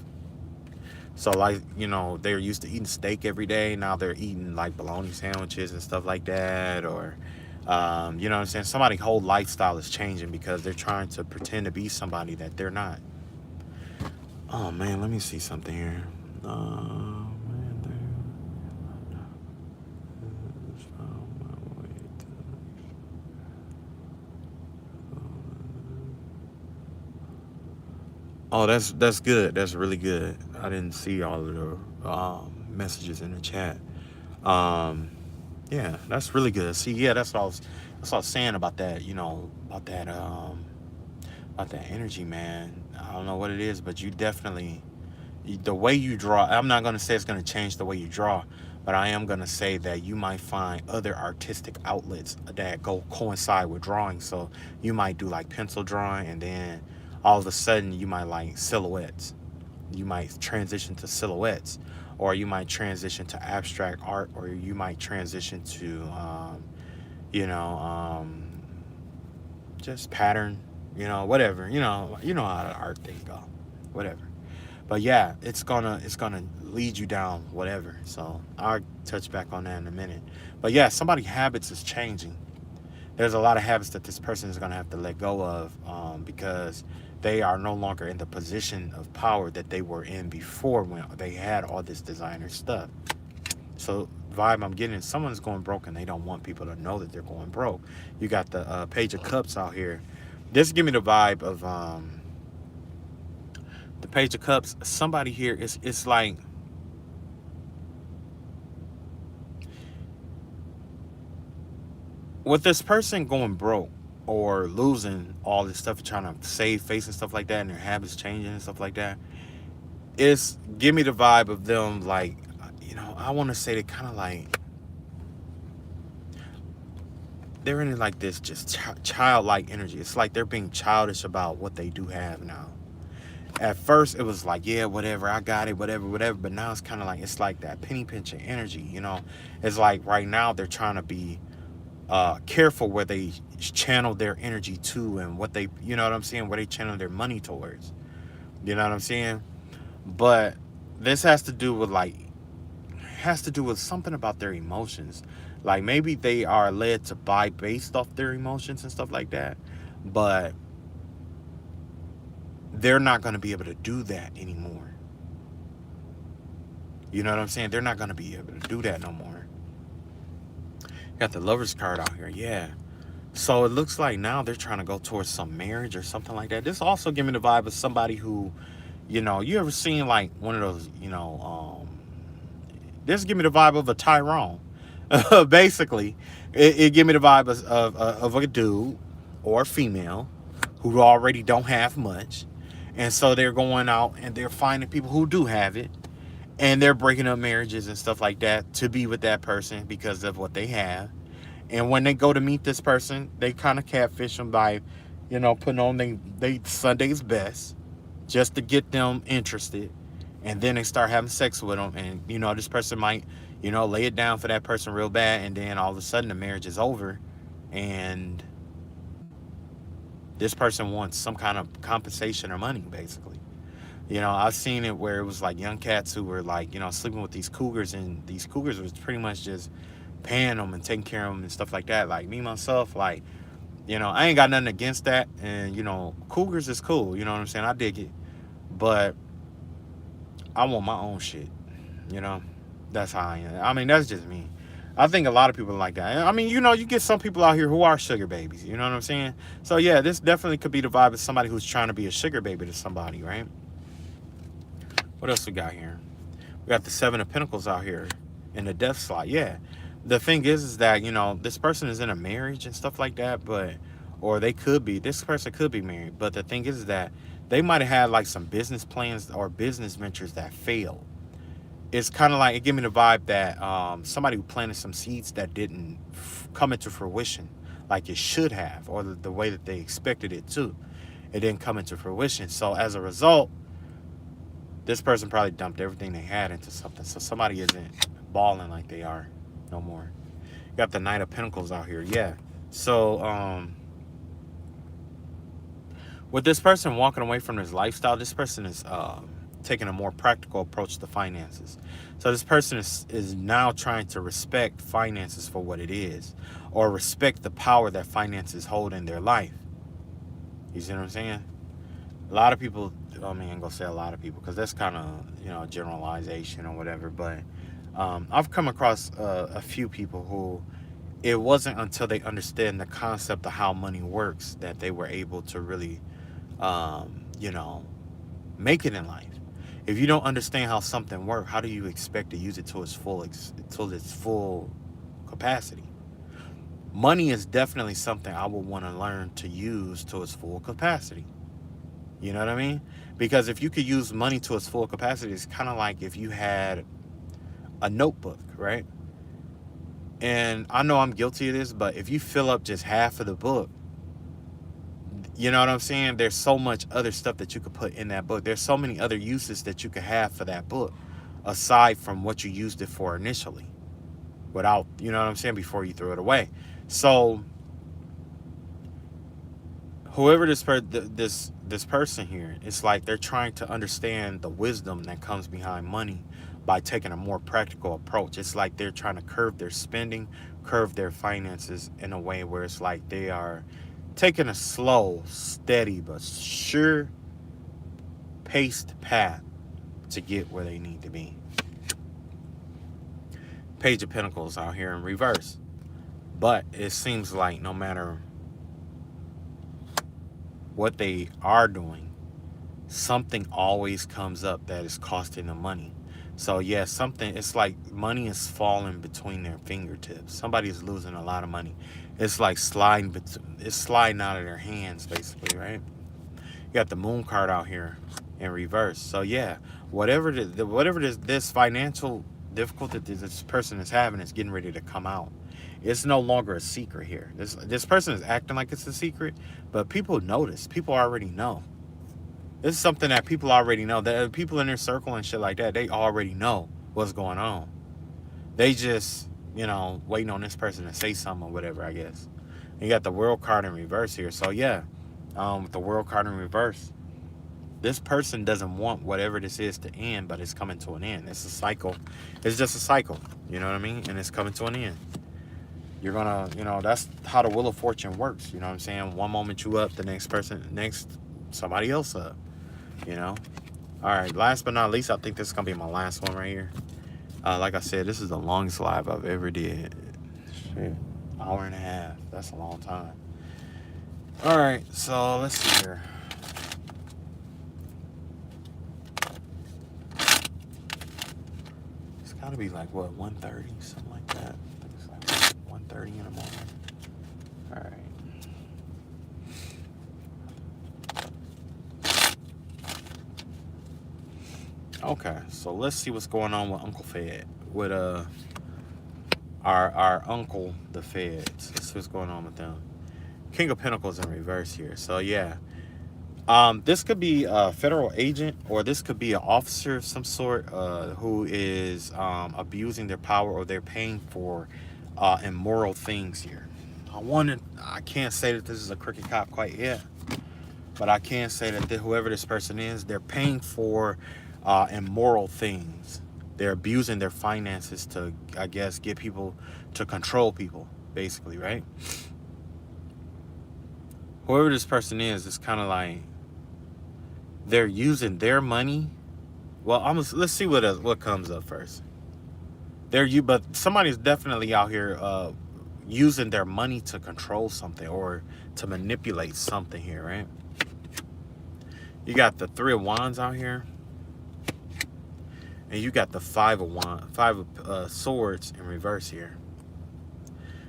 So like, you know, they're used to eating steak every day. Now they're eating like bologna sandwiches and stuff like that. Or, you know what I'm saying? Somebody's whole lifestyle is changing because they're trying to pretend to be somebody that they're not. Oh man, let me see something here. Oh, that's good. That's really good. I didn't see all of the messages in the chat. Um, yeah, that's really good. See, yeah, that's what I was saying about that. About that energy, man. I don't know what it is, but you definitely the way you draw. I'm not gonna say it's gonna change the way you draw, but I am gonna say that you might find other artistic outlets that go coincide with drawing. So you might do like pencil drawing, and then all of a sudden you might like silhouettes. You might transition to silhouettes, or you might transition to abstract art, or you might transition to you know just pattern, whatever, you know how the art thing go, whatever. But yeah, it's gonna lead you down whatever. So I'll touch back on that in a minute. But yeah, somebody habits is changing. There's a lot of habits that this person is gonna have to let go of, because they are no longer in the position of power that they were in before when they had all this designer stuff. So vibe I'm getting, someone's going broke and they don't want people to know that they're going broke. You got the Page of Cups out here. This give me the vibe of the Page of Cups. Somebody here, it's like with this person going broke or losing all this stuff, trying to save face and stuff like that, and their habits changing and stuff like that. It's give me the vibe of them like, I want to say they kind of like they're in like this just childlike energy. It's like they're being childish about what they do have now. At first, it was like, yeah, whatever, I got it, whatever, whatever. But now it's kind of like, it's like that penny pinching energy. It's like right now they're trying to be careful where they channel their energy to, and what they, you know what I'm saying, where they channel their money towards. You know what I'm saying? But this has to do with something about their emotions. Like maybe they are led to buy based off their emotions and stuff like that, but they're not going to be able to do that anymore. You know what I'm saying? They're not going to be able to do that no more. Got the Lovers card out here. Yeah. So it looks like now they're trying to go towards some marriage or something like that. This also give me the vibe of somebody who, you ever seen like one of those, this give me the vibe of a Tyrone. Basically, it give me the vibe of a dude or a female who already don't have much. And so they're going out and they're finding people who do have it. And they're breaking up marriages and stuff like that to be with that person because of what they have. And when they go to meet this person, they kind of catfish them by, putting on they Sunday's best just to get them interested. And then they start having sex with them. And, this person might, lay it down for that person real bad. And then all of a sudden the marriage is over. And this person wants some kind of compensation or money, basically. I've seen it where it was like young cats who were like, sleeping with these cougars. And these cougars was pretty much just paying them and taking care of them and stuff like that. Like me, myself, like, I ain't got nothing against that. And, cougars is cool. You know what I'm saying? I dig it. But I want my own shit. You know, that's how I am. I mean, that's just me. I think a lot of people are like that. I mean, you get some people out here who are sugar babies. You know what I'm saying? So yeah, this definitely could be the vibe of somebody who's trying to be a sugar baby to somebody, right? What else we got here? We got the Seven of Pentacles out here in the death slot. Yeah. The thing is that, this person is in a marriage and stuff like that, or this person could be married. But the thing is that they might have had like some business plans or business ventures that failed. It's kind of like, it gave me the vibe that somebody who planted some seeds that didn't come into fruition like it should have, or the way that they expected it to. It didn't come into fruition. So as a result, this person probably dumped everything they had into something. So somebody isn't balling like they are no more. Got the Knight of Pentacles out here. Yeah. So with this person walking away from his lifestyle, this person is taking a more practical approach to finances. So this person is now trying to respect finances for what it is, or respect the power that finances hold in their life. You see what I'm saying? A lot of people, I mean, I'm gonna say a lot of people because that's kind of, generalization or whatever. But I've come across a few people who it wasn't until they understand the concept of how money works that they were able to really, um, you know, make it in life. If you don't understand how something works, how do you expect to use it to its full capacity? Money is definitely something I would want to learn to use to its full capacity. You know what I mean? Because if you could use money to its full capacity, it's kind of like if you had a notebook, right? And I know I'm guilty of this, but if you fill up just half of the book, you know what I'm saying? There's so much other stuff that you could put in that book. There's so many other uses that you could have for that book aside from what you used it for initially without, you know what I'm saying, before you throw it away. So whoever this person here, it's like they're trying to understand the wisdom that comes behind money by taking a more practical approach. It's like they're trying to curve their spending, curve their finances in a way where it's like they are taking a slow, steady, but sure paced path to get where they need to be. Page of Pentacles out here in reverse. But it seems like no matter what they are doing, something always comes up that is costing them money. So yeah, it's like money is falling between their fingertips. Somebody's losing a lot of money. It's like it's sliding out of their hands, basically, right? You got the Moon card out here in reverse. So yeah, whatever this financial difficulty that this person is having is getting ready to come out. It's no longer a secret here. This person is acting like it's a secret, but people notice. People already know. This is something that people already know. That people in their circle and shit like that, they already know what's going on. They just, waiting on this person to say something or whatever, I guess. And you got the World card in reverse here. So yeah, with the World card in reverse, this person doesn't want whatever this is to end, but it's coming to an end. It's a cycle. It's just a cycle. You know what I mean? And it's coming to an end. You're gonna, that's how the Wheel of Fortune works. You know what I'm saying? One moment you up, the next somebody else up. All right, last but not least, I think this is gonna be my last one right here. Like I said, this is the longest live I've ever did. Shit, hour and a half. That's a long time. All right, so let's see here. It's gotta be like what, 1:30, something like that. I think it's like 1:30 in the morning. All right. Okay, so let's see what's going on with Uncle Fed. With our uncle, the Feds. Let's see what's going on with them. King of Pentacles in reverse here. So yeah. This could be a federal agent, or this could be an officer of some sort who is abusing their power, or they're paying for immoral things here. I can't say that this is a crooked cop quite yet, but I can say that whoever this person is, they're paying for immoral things. They're abusing their finances to, I guess, get people to control people, basically, right? Whoever this person is, it's kind of like they're using their money. Well, let's see what comes up first. But somebody's definitely out here using their money to control something or to manipulate something here, right? You got the Three of Wands out here. And you got the Five of Swords in reverse here.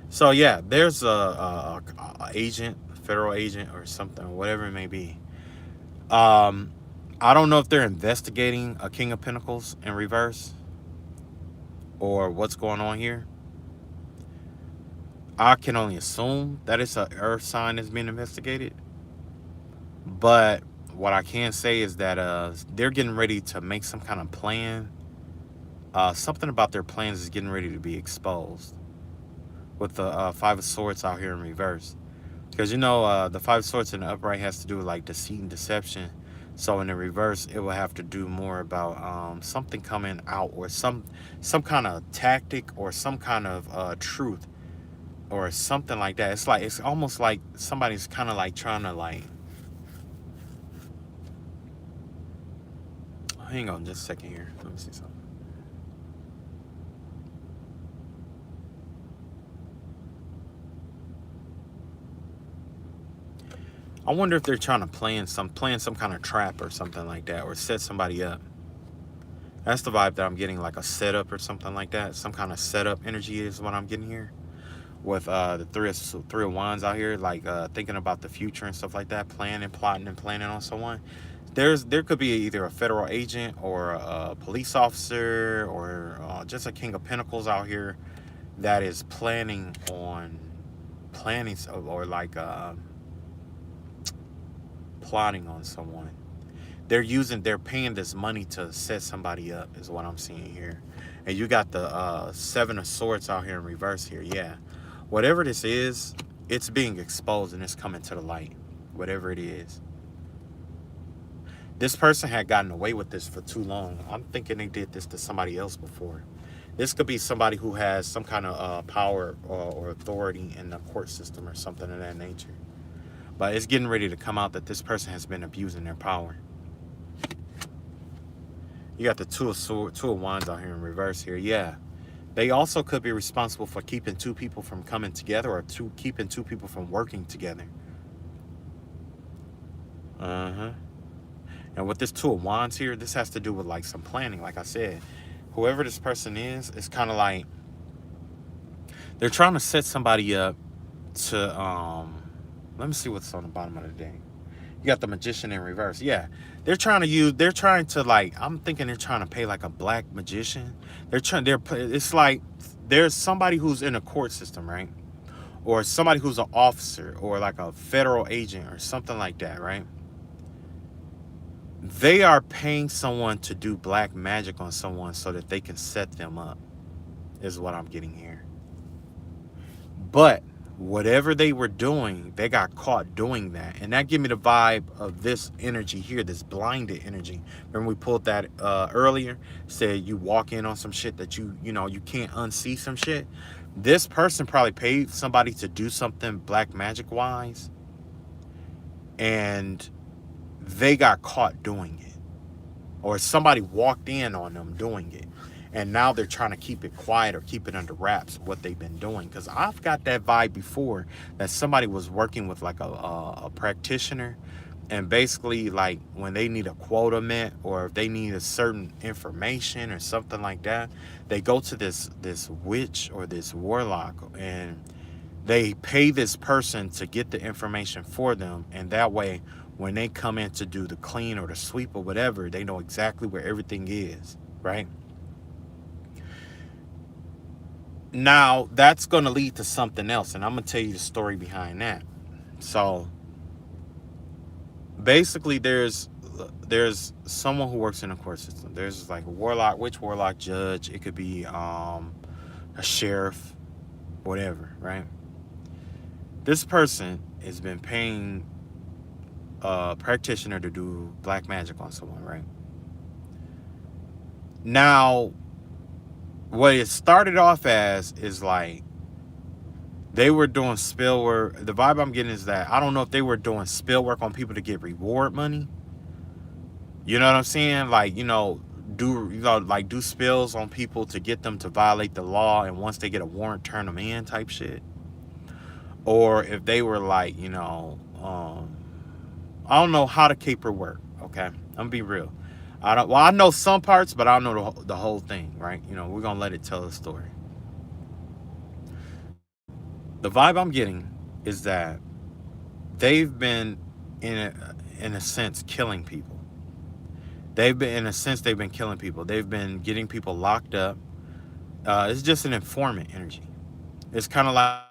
So yeah, there's a agent, federal agent or something, whatever it may be. I don't know if they're investigating a King of Pentacles in reverse or what's going on here. I can only assume that it's an earth sign that's being investigated. But what I can say is that they're getting ready to make some kind of plan. Something about their plans is getting ready to be exposed with the Five of Swords out here in reverse. Because the Five of Swords in the upright has to do with like deceit and deception. So in the reverse, it will have to do more about something coming out, or some kind of tactic, or some kind of truth, or something like that. It's almost like somebody's kind of like trying to like hang on just a second here. Let me see something. I wonder if they're trying to plan some kind of trap or something like that, or set somebody up. That's the vibe that I'm getting, like a setup or something like that. Some kind of setup energy is what I'm getting here. With the three of wands out here, like thinking about the future and stuff like that, planning, plotting, and planning on someone. There could be either a federal agent or a police officer or just a king of pentacles out here that is planning or like plotting on someone. They're paying this money to set somebody up is what I'm seeing here. And you got the Seven of Swords out here in reverse here. Yeah, whatever this is, it's being exposed and it's coming to the light, whatever it is. This person had gotten away with this for too long. I'm thinking they did this to somebody else before. This could be somebody who has some kind of power or authority in the court system or something of that nature. But it's getting ready to come out that this person has been abusing their power. You got the two of wands out here in reverse here. Yeah. They also could be responsible for keeping two people from coming together, or keeping two people from working together. And with this two of wands here, this has to do with like some planning. Like I said, whoever this person is, it's kind of like they're trying to set somebody up to let me see what's on the bottom of the deck. You got the Magician in reverse. Yeah, they're trying to like, I'm thinking they're trying to pay like a black magician. It's like there's somebody who's in a court system, right? Or somebody who's an officer or like a federal agent or something like that, right? They are paying someone to do black magic on someone so that they can set them up, is what I'm getting here. But whatever they were doing, they got caught doing that. And that gave me the vibe of this energy here, this blinded energy. Remember we pulled that earlier? Said you walk in on some shit that you can't unsee some shit. This person probably paid somebody to do something black magic wise, and they got caught doing it. Or somebody walked in on them doing it. And now they're trying to keep it quiet or keep it under wraps, what they've been doing. Because I've got that vibe before that somebody was working with like a practitioner. And basically, like, when they need a quota met, or if they need a certain information or something like that, they go to this witch or this warlock, and they pay this person to get the information for them. And that way, when they come in to do the clean or the sweep or whatever, they know exactly where everything is, right? Now, that's going to lead to something else, and I'm going to tell you the story behind that. So, basically, there's someone who works in a court system. There's like a warlock, witch, warlock, judge. It could be a sheriff, whatever, right? This person has been paying a practitioner to do black magic on someone, right? Now, what it started off as is like they were doing spell work. The vibe I'm getting is that I don't know if they were doing spell work on people to get reward money. You know what I'm saying? Like, do spells on people to get them to violate the law, and once they get a warrant, turn them in type shit. Or if they were like, I don't know how the caper work. Okay, I'm gonna be real. I know some parts, but I don't know the whole thing, right? We're gonna let it tell the story. The vibe I'm getting is that they've been in a sense killing people. They've been killing people. They've been getting people locked up. It's just an informant energy. It's kind of like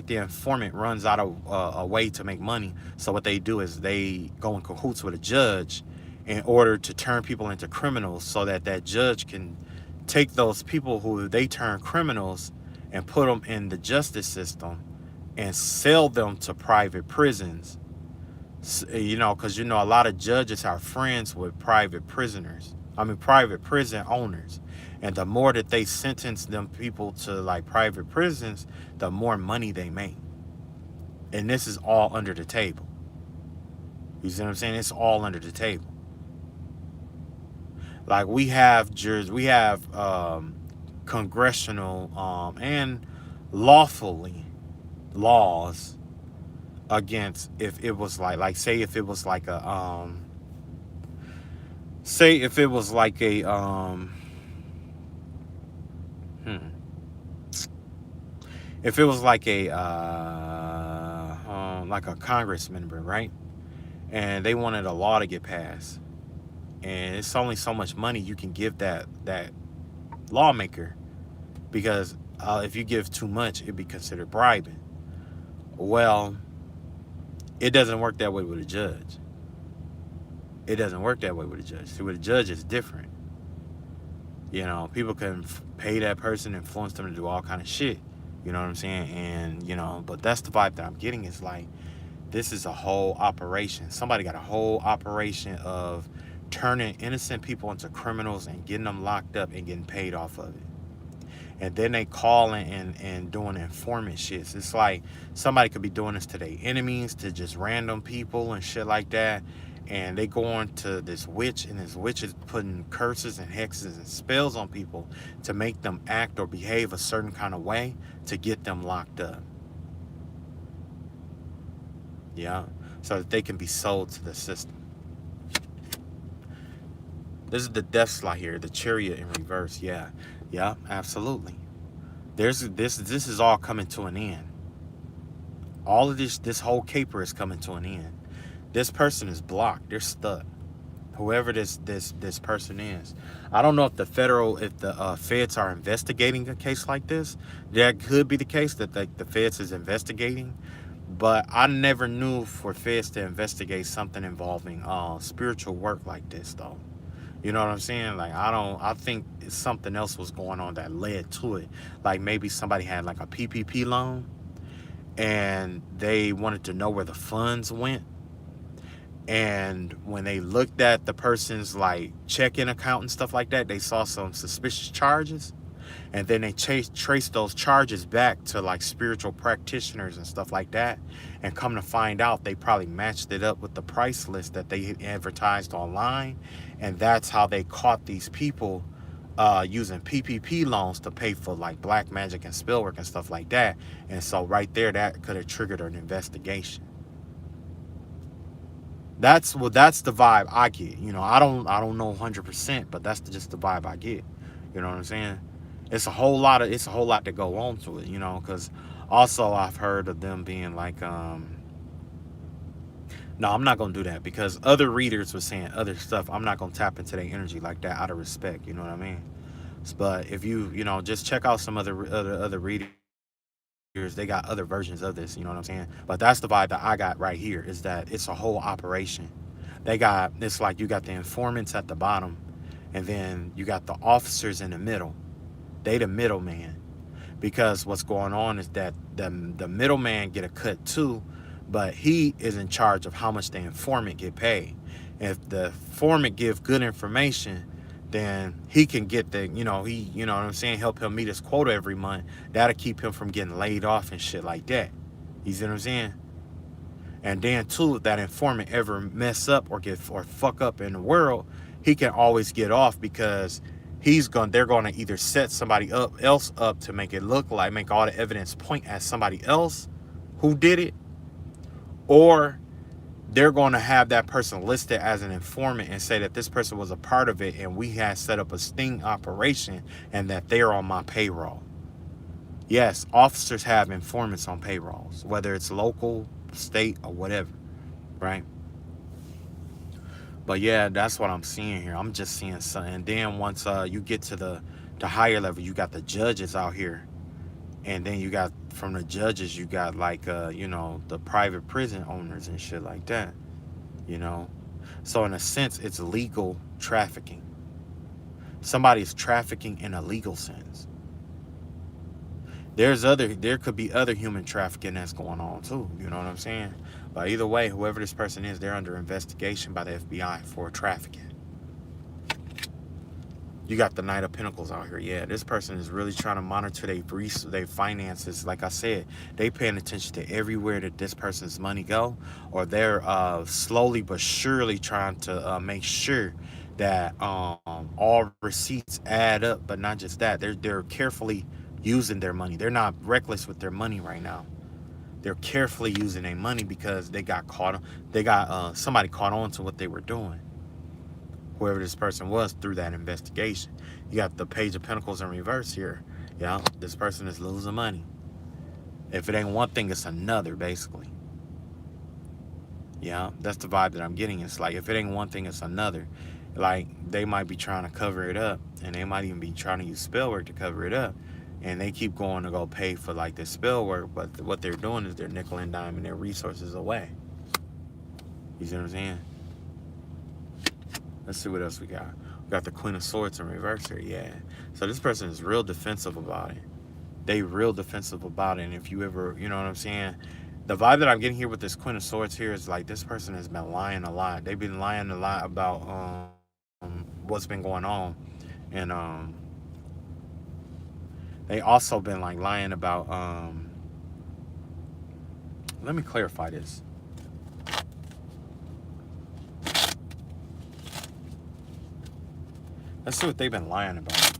the informant runs out of a way to make money. So what they do is they go in cahoots with a judge in order to turn people into criminals, so that judge can take those people who they turn criminals and put them in the justice system and sell them to private prisons. Because a lot of judges are friends with private prison owners. And the more that they sentence them people to like private prisons, the more money they make. And this is all under the table. You see what I'm saying? It's all under the table. Like we have congressional and lawfully laws against, if it was like say if it was like a say if it was like a hmm, if it was like a Congress member, right? And they wanted a law to get passed, and it's only so much money you can give that lawmaker, because if you give too much, it'd be considered bribing. Well, it doesn't work that way with a judge. It doesn't work that way with a judge. See, with a judge, it's different. You know, people can pay that person, influence them to do all kind of shit. You know what I'm saying? And but that's the vibe that I'm getting. Is like, this is a whole operation. Somebody got a whole operation of turning innocent people into criminals and getting them locked up and getting paid off of it. And then they calling and doing informant shits. It's like somebody could be doing this to their enemies, to just random people and shit like that. And they go on to this witch, and this witch is putting curses and hexes and spells on people to make them act or behave a certain kind of way to get them locked up. Yeah. So that they can be sold to the system. This is the death slot here, the chariot in reverse. Yeah. Yeah, absolutely. This is all coming to an end. All of this whole caper is coming to an end. This person is blocked. They're stuck. Whoever this person is. I don't know if the feds are investigating a case like this. That could be the case, that the feds is investigating. But I never knew for feds to investigate something involving spiritual work like this, though. You know what I'm saying? Like, I think something else was going on that led to it. Like, maybe somebody had like a PPP loan and they wanted to know where the funds went. And when they looked at the person's like checking account and stuff like that, they saw some suspicious charges. And then they traced those charges back to like spiritual practitioners and stuff like that. And come to find out, they probably matched it up with the price list that they advertised online. And that's how they caught these people using PPP loans to pay for like black magic and spell work and stuff like that. And so right there, that could have triggered an investigation. That's the vibe I get. I don't know 100%, but that's just the vibe I get. You know what I'm saying? It's a whole lot to go on to it, because also I've heard of them being like, no, I'm not gonna do that, because other readers were saying other stuff. I'm not gonna tap into their energy like that out of respect. You know what I mean? But if just check out some other readers. They got other versions of this. You know what I'm saying? But that's the vibe that I got right here. Is that it's a whole operation. It's like you got the informants at the bottom, and then you got the officers in the middle. They the middleman, because what's going on is that the middleman get a cut too, but he is in charge of how much the informant get paid. If the informant give good information, then he can get you know what I'm saying, help him meet his quota every month. That'll keep him from getting laid off and shit like that. You see what I'm saying? And then too, if that informant ever mess up or fuck up in the world, he can always get off, because they're gonna either set somebody else up to make all the evidence point at somebody else who did it, or they're going to have that person listed as an informant and say that this person was a part of it, and we had set up a sting operation, and that they're on my payroll. Yes, officers have informants on payrolls, whether it's local, state, or whatever, right? But yeah, that's what I'm seeing here. I'm just seeing something. And then once you get to the higher level, you got the judges out here. And then you got, from the judges, you got like, the private prison owners and shit like that, So in a sense, it's legal trafficking. Somebody's trafficking in a legal sense. There could be other human trafficking that's going on too. You know what I'm saying? But either way, whoever this person is, they're under investigation by the FBI for trafficking. You got the Knight of Pentacles out here. Yeah, this person is really trying to monitor their finances. Like I said, they paying attention to everywhere that this person's money go, or they're slowly but surely trying to make sure that all receipts add up, but not just that. They're carefully using their money. They're not reckless with their money right now. They're carefully using their money because they got caught. They got somebody caught on to what they were doing. Whoever this person was through that investigation. You got the Page of Pentacles in reverse here. Yeah, this person is losing money. If it ain't one thing, it's another, basically. Yeah, that's the vibe that I'm getting. It's like if it ain't one thing, it's another. Like they might be trying to cover it up, and they might even be trying to use spell work to cover it up, and they keep going to go pay for like this spell work, but what they're doing is they're nickel and diming their resources away. You see what I'm saying? Let's see what else we got. We got the Queen of Swords in reverse here. Yeah. So this person is real defensive about it. They real defensive about it. And if you ever, you know what I'm saying? The vibe that I'm getting here with this Queen of Swords here is like this person has been lying a lot. They've been lying a lot about what's been going on. And they also been like lying about let me clarify this. Let's see what they've been lying about.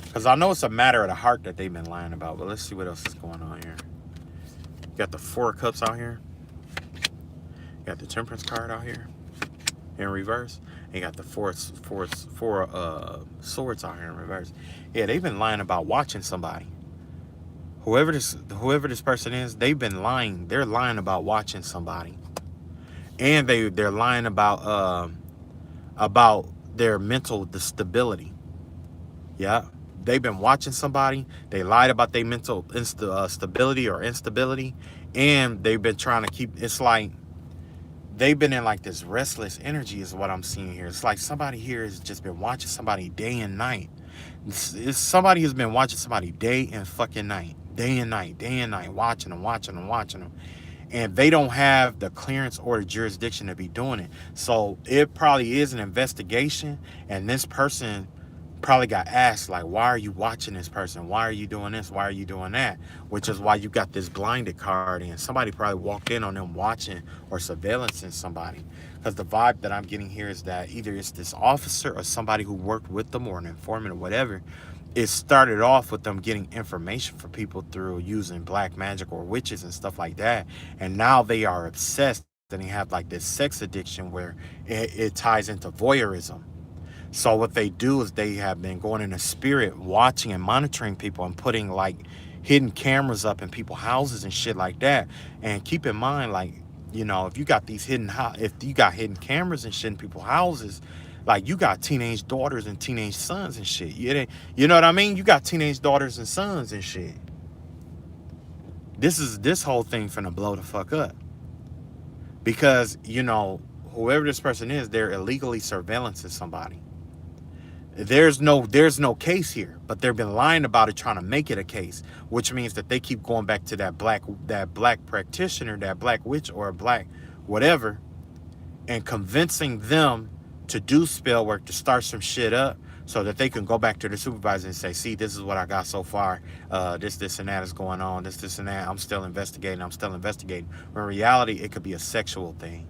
Because I know it's a matter of the heart that they've been lying about, but let's see what else is going on here. You got the Four of Cups out here. You got the Temperance card out here in reverse. And you got the four swords out here in reverse. Yeah, they've been lying about watching somebody. Whoever this person is, they've been lying. They're lying about watching somebody. And they're lying about their mental stability. Yeah. They've been watching somebody. They lied about their mental stability or instability. And they've been trying to keep, it's like, they've been in like this restless energy is what I'm seeing here. It's like somebody here has just been watching somebody day and night. It's somebody who's been watching somebody day and fucking night. Day and night, watching them. And they don't have the clearance or the jurisdiction to be doing it. So it probably is an investigation, and this person probably got asked, like, why are you watching this person? Why are you doing this? Why are you doing that? Which is why you got this blinded card in. Somebody probably walked in on them watching or surveillancing somebody. Because the vibe that I'm getting here is that either it's this officer or somebody who worked with them or an informant or whatever. It started off with them getting information for people through using black magic or witches and stuff like that. And now they are obsessed and they have like this sex addiction where it ties into voyeurism. So what they do is they have been going in a spirit, watching and monitoring people and putting like hidden cameras up in people's houses and shit like that. And keep in mind, like, you know, if you got these hidden cameras and shit in people's houses, like you got teenage daughters and teenage sons and shit. You know what I mean? You got teenage daughters and sons and shit. This whole thing finna blow the fuck up. Because, you know, whoever this person is, they're illegally surveillancing somebody. There's no case here, but they've been lying about it, trying to make it a case, which means that they keep going back to that black practitioner, that black witch or a black whatever, and convincing them to do spell work, to start some shit up so that they can go back to the supervisor and say, see, this is what I got so far. This and that is going on. This and that. I'm still investigating. When in reality, it could be a sexual thing.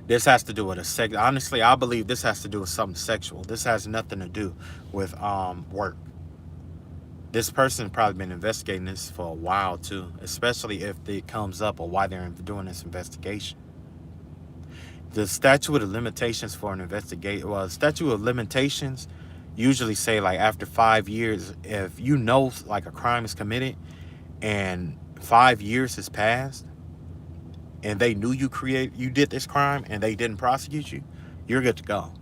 This has to do with honestly, I believe this has to do with something sexual. This has nothing to do with work. This person probably been investigating this for a while too, especially if it comes up or why they're doing this investigation. The statute of limitations for an investigation, well, statute of limitations usually say like after 5 years, if you know like a crime is committed and 5 years has passed, and they knew you did this crime and they didn't prosecute you, you're good to go.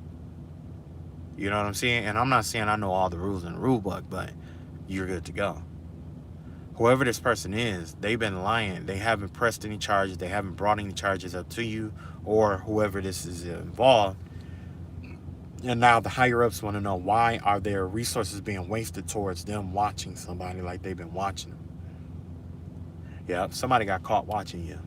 You know what I'm saying? And I'm not saying I know all the rules in the rule book, but you're good to go. Whoever this person is, they've been lying. They haven't pressed any charges. They haven't brought any charges up to you or whoever this is involved. And now the higher ups want to know, why are their resources being wasted towards them watching somebody like they've been watching them? Yeah, somebody got caught watching you.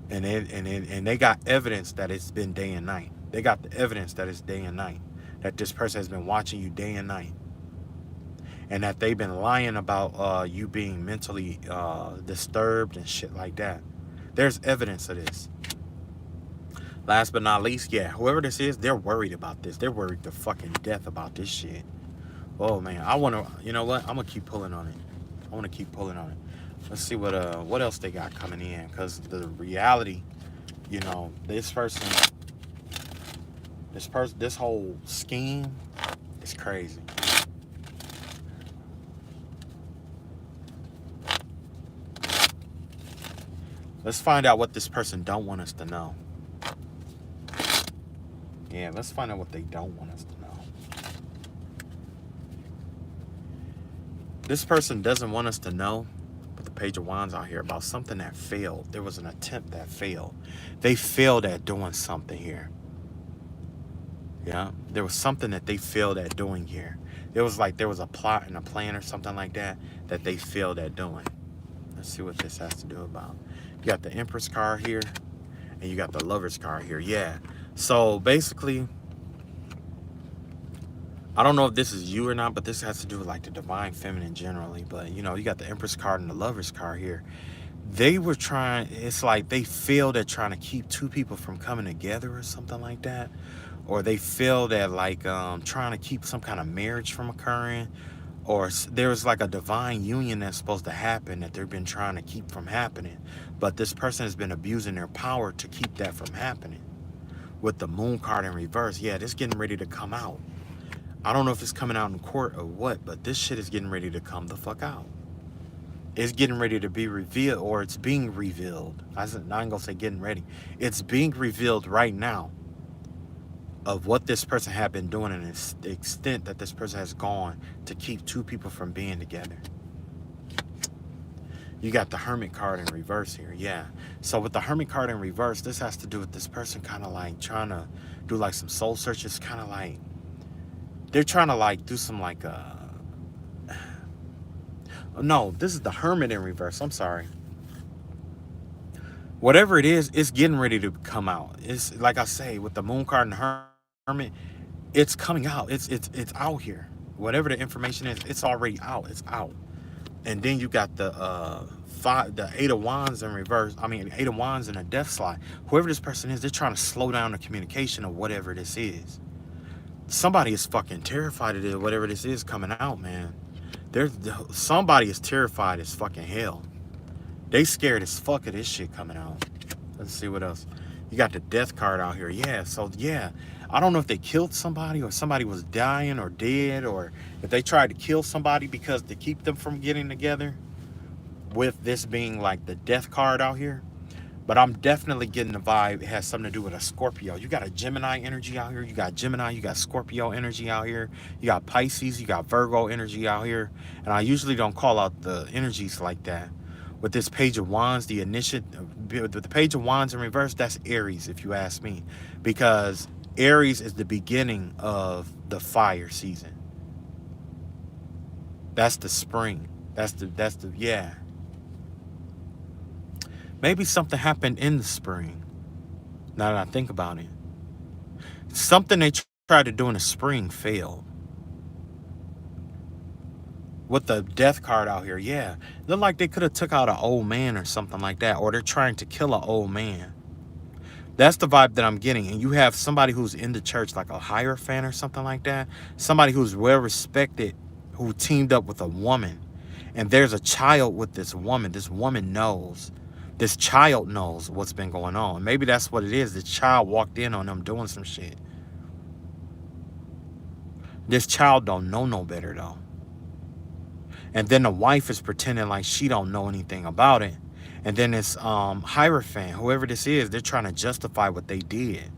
And they got evidence that it's been day and night. They got the evidence that it's day and night. That this person has been watching you day and night. And that they've been lying about you being mentally disturbed and shit like that. There's evidence of this. Last but not least, yeah, whoever this is, they're worried about this. They're worried to fucking death about this shit. Oh man, I wanna, you know what? I'm gonna keep pulling on it. I wanna keep pulling on it. Let's see what else they got coming in, cause the reality, you know, this whole scheme is crazy. Let's find out what this person don't want us to know. Yeah, let's find out what they don't want us to know. This person doesn't want us to know, but the Page of Wands out here, about something that failed. There was an attempt that failed. They failed at doing something here. Yeah, there was something that they failed at doing here. It was like there was a plot and a plan or something like that that they failed at doing. Let's see what this has to do about. You got the Empress card here, and you got the Lover's card here. Yeah. So basically, I don't know if this is you or not, but this has to do with like the divine feminine generally. But you know, you got the Empress card and the Lover's card here. They were trying, it's like they failed at trying to keep two people from coming together or something like that. Or they failed at like trying to keep some kind of marriage from occurring. Or there was like a divine union that's supposed to happen that they've been trying to keep from happening. But this person has been abusing their power to keep that from happening. With the Moon card in reverse, yeah, this getting ready to come out. I don't know if it's coming out in court or what, but this shit is getting ready to come the fuck out. It's getting ready to be revealed, or it's being revealed. I ain't gonna say getting ready. It's being revealed right now of what this person had been doing and the extent that this person has gone to keep two people from being together. You got the Hermit card in reverse here, yeah. So with the Hermit card in reverse, this has to do with this person kind of like trying to do like some soul searches, kind of like, they're trying to like do some like, no, this is the Hermit in reverse, I'm sorry. Whatever it is, it's getting ready to come out. It's like I say, with the Moon card and Hermit, it's coming out. It's out here. Whatever the information is, it's already out. It's out. And then you got the Eight of Wands in reverse. I mean, Eight of Wands in a death slide. Whoever this person is, they're trying to slow down the communication of whatever this is. Somebody is fucking terrified of it, whatever this is coming out, man. Somebody is terrified as fucking hell. They scared as fuck of this shit coming out. Let's see what else. You got the Death card out here. Yeah, so yeah. I don't know if they killed somebody or somebody was dying or dead, or if they tried to kill somebody because to keep them from getting together, with this being like the Death card out here. But I'm definitely getting the vibe it has something to do with a Scorpio. You got a Gemini energy out here. You got Gemini, you got Scorpio energy out here. You got Pisces, you got Virgo energy out here. And I usually don't call out the energies like that. With this Page of Wands, the Page of Wands in reverse, that's Aries, if you ask me. Because Aries is the beginning of the fire season. That's the spring. That's the yeah. Maybe something happened in the spring. Now that I think about it. Something they tried to do in the spring failed. With the Death card out here, yeah. Look like they could have took out an old man or something like that. Or they're trying to kill an old man. That's the vibe that I'm getting. And you have somebody who's in the church, like a Hierophant or something like that. Somebody who's well respected, who teamed up with a woman. And there's a child with this woman. This woman knows. This child knows what's been going on. Maybe that's what it is. The child walked in on them doing some shit. This child don't know no better though. And then the wife is pretending like she don't know anything about it. And then this Hierophant, whoever this is, they're trying to justify what they did.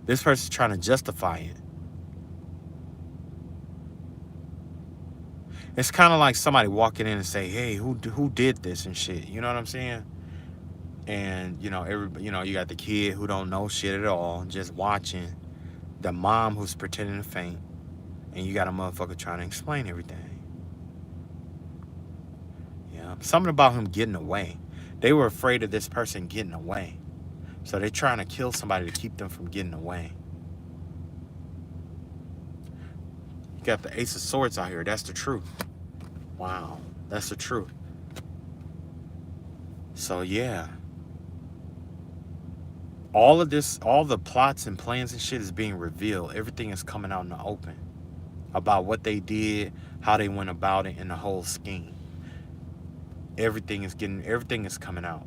This person's trying to justify it. It's kind of like somebody walking in and say, hey, who did this and shit? You know what I'm saying? And, you know, you got the kid who don't know shit at all, just watching. The mom who's pretending to faint. And you got a motherfucker trying to explain everything. Yeah, something about him getting away. They were afraid of this person getting away. So they're trying to kill somebody to keep them from getting away. You got the Ace of Swords out here. That's the truth. Wow, that's the truth. So yeah. All of this, all the plots and plans and shit is being revealed. Everything is coming out in the open about what they did, how they went about it, and the whole scheme. Everything is coming out.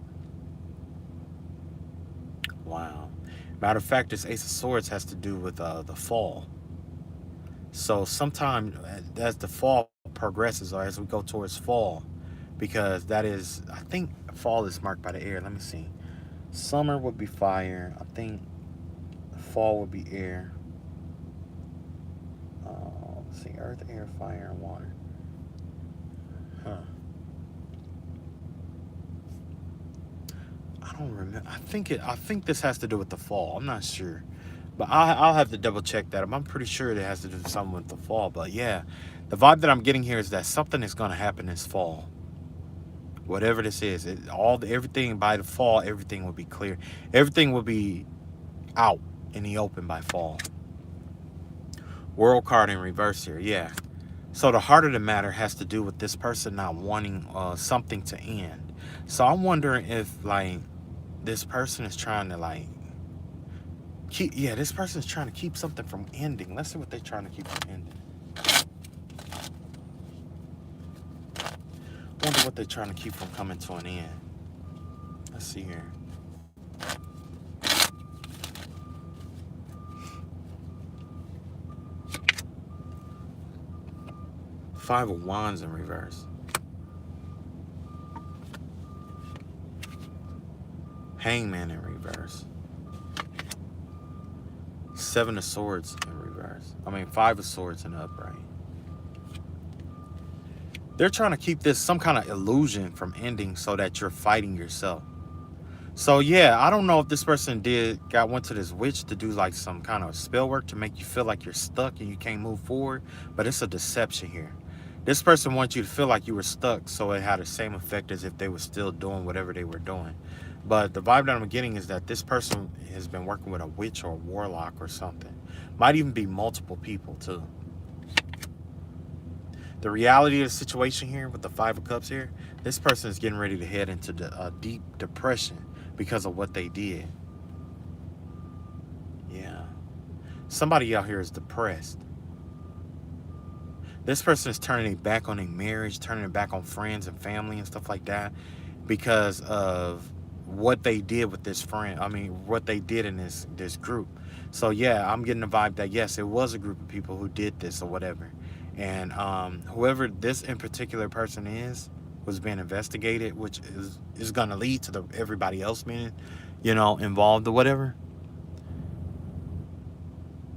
Wow. Matter of fact, this Ace of Swords has to do with the fall. So sometime as the fall progresses, or as we go towards fall, because that is, I think fall is marked by the air. Let me see. Summer would be fire. I think fall would be air. Let's see, earth, air, fire, and water. Huh. I don't remember. I think this has to do with the fall. I'm not sure, but I'll have to double check that. I'm pretty sure it has to do something with the fall. But yeah, the vibe that I'm getting here is that something is going to happen this fall. Whatever this is, everything by the fall, everything will be clear. Everything will be out in the open by fall. World card in reverse here, yeah. So the heart of the matter has to do with this person not wanting something to end. So I'm wondering if like this person is trying to like keep, yeah, this person is trying to keep something from ending. Let's see what they're trying to keep from ending. Wonder what they're trying to keep from coming to an end. Let's see here. Five of Wands in reverse. Hangman in reverse. Seven of Swords in reverse. I mean, Five of Swords in the upright. They're trying to keep this some kind of illusion from ending so that you're fighting yourself. So yeah, I don't know if this person went to this witch to do like some kind of spell work to make you feel like you're stuck and you can't move forward, but it's a deception here. This person wants you to feel like you were stuck so it had the same effect as if they were still doing whatever they were doing. But the vibe that I'm getting is that this person has been working with a witch or a warlock or something. Might even be multiple people too. The reality of the situation here with the Five of Cups here, this person is getting ready to head into a deep depression because of what they did. Yeah. Somebody out here is depressed. This person is turning their back on their marriage, turning their back on friends and family and stuff like that because of what they did with this friend. I mean, what they did in this group. So yeah, I'm getting the vibe that yes, it was a group of people who did this or whatever. And whoever this in particular person was being investigated, which is going to lead to everybody else being, involved or whatever.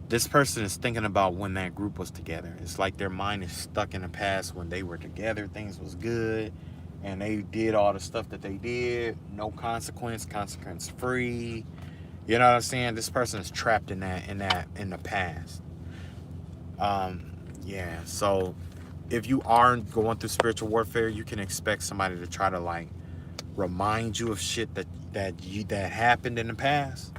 This person is thinking about when that group was together. It's like their mind is stuck in the past when they were together. Things was good, and they did all the stuff that they did. No consequence free. You know what I'm saying? This person is trapped in the past. Yeah, so if you are going through spiritual warfare, you can expect somebody to try to like remind you of shit that happened in the past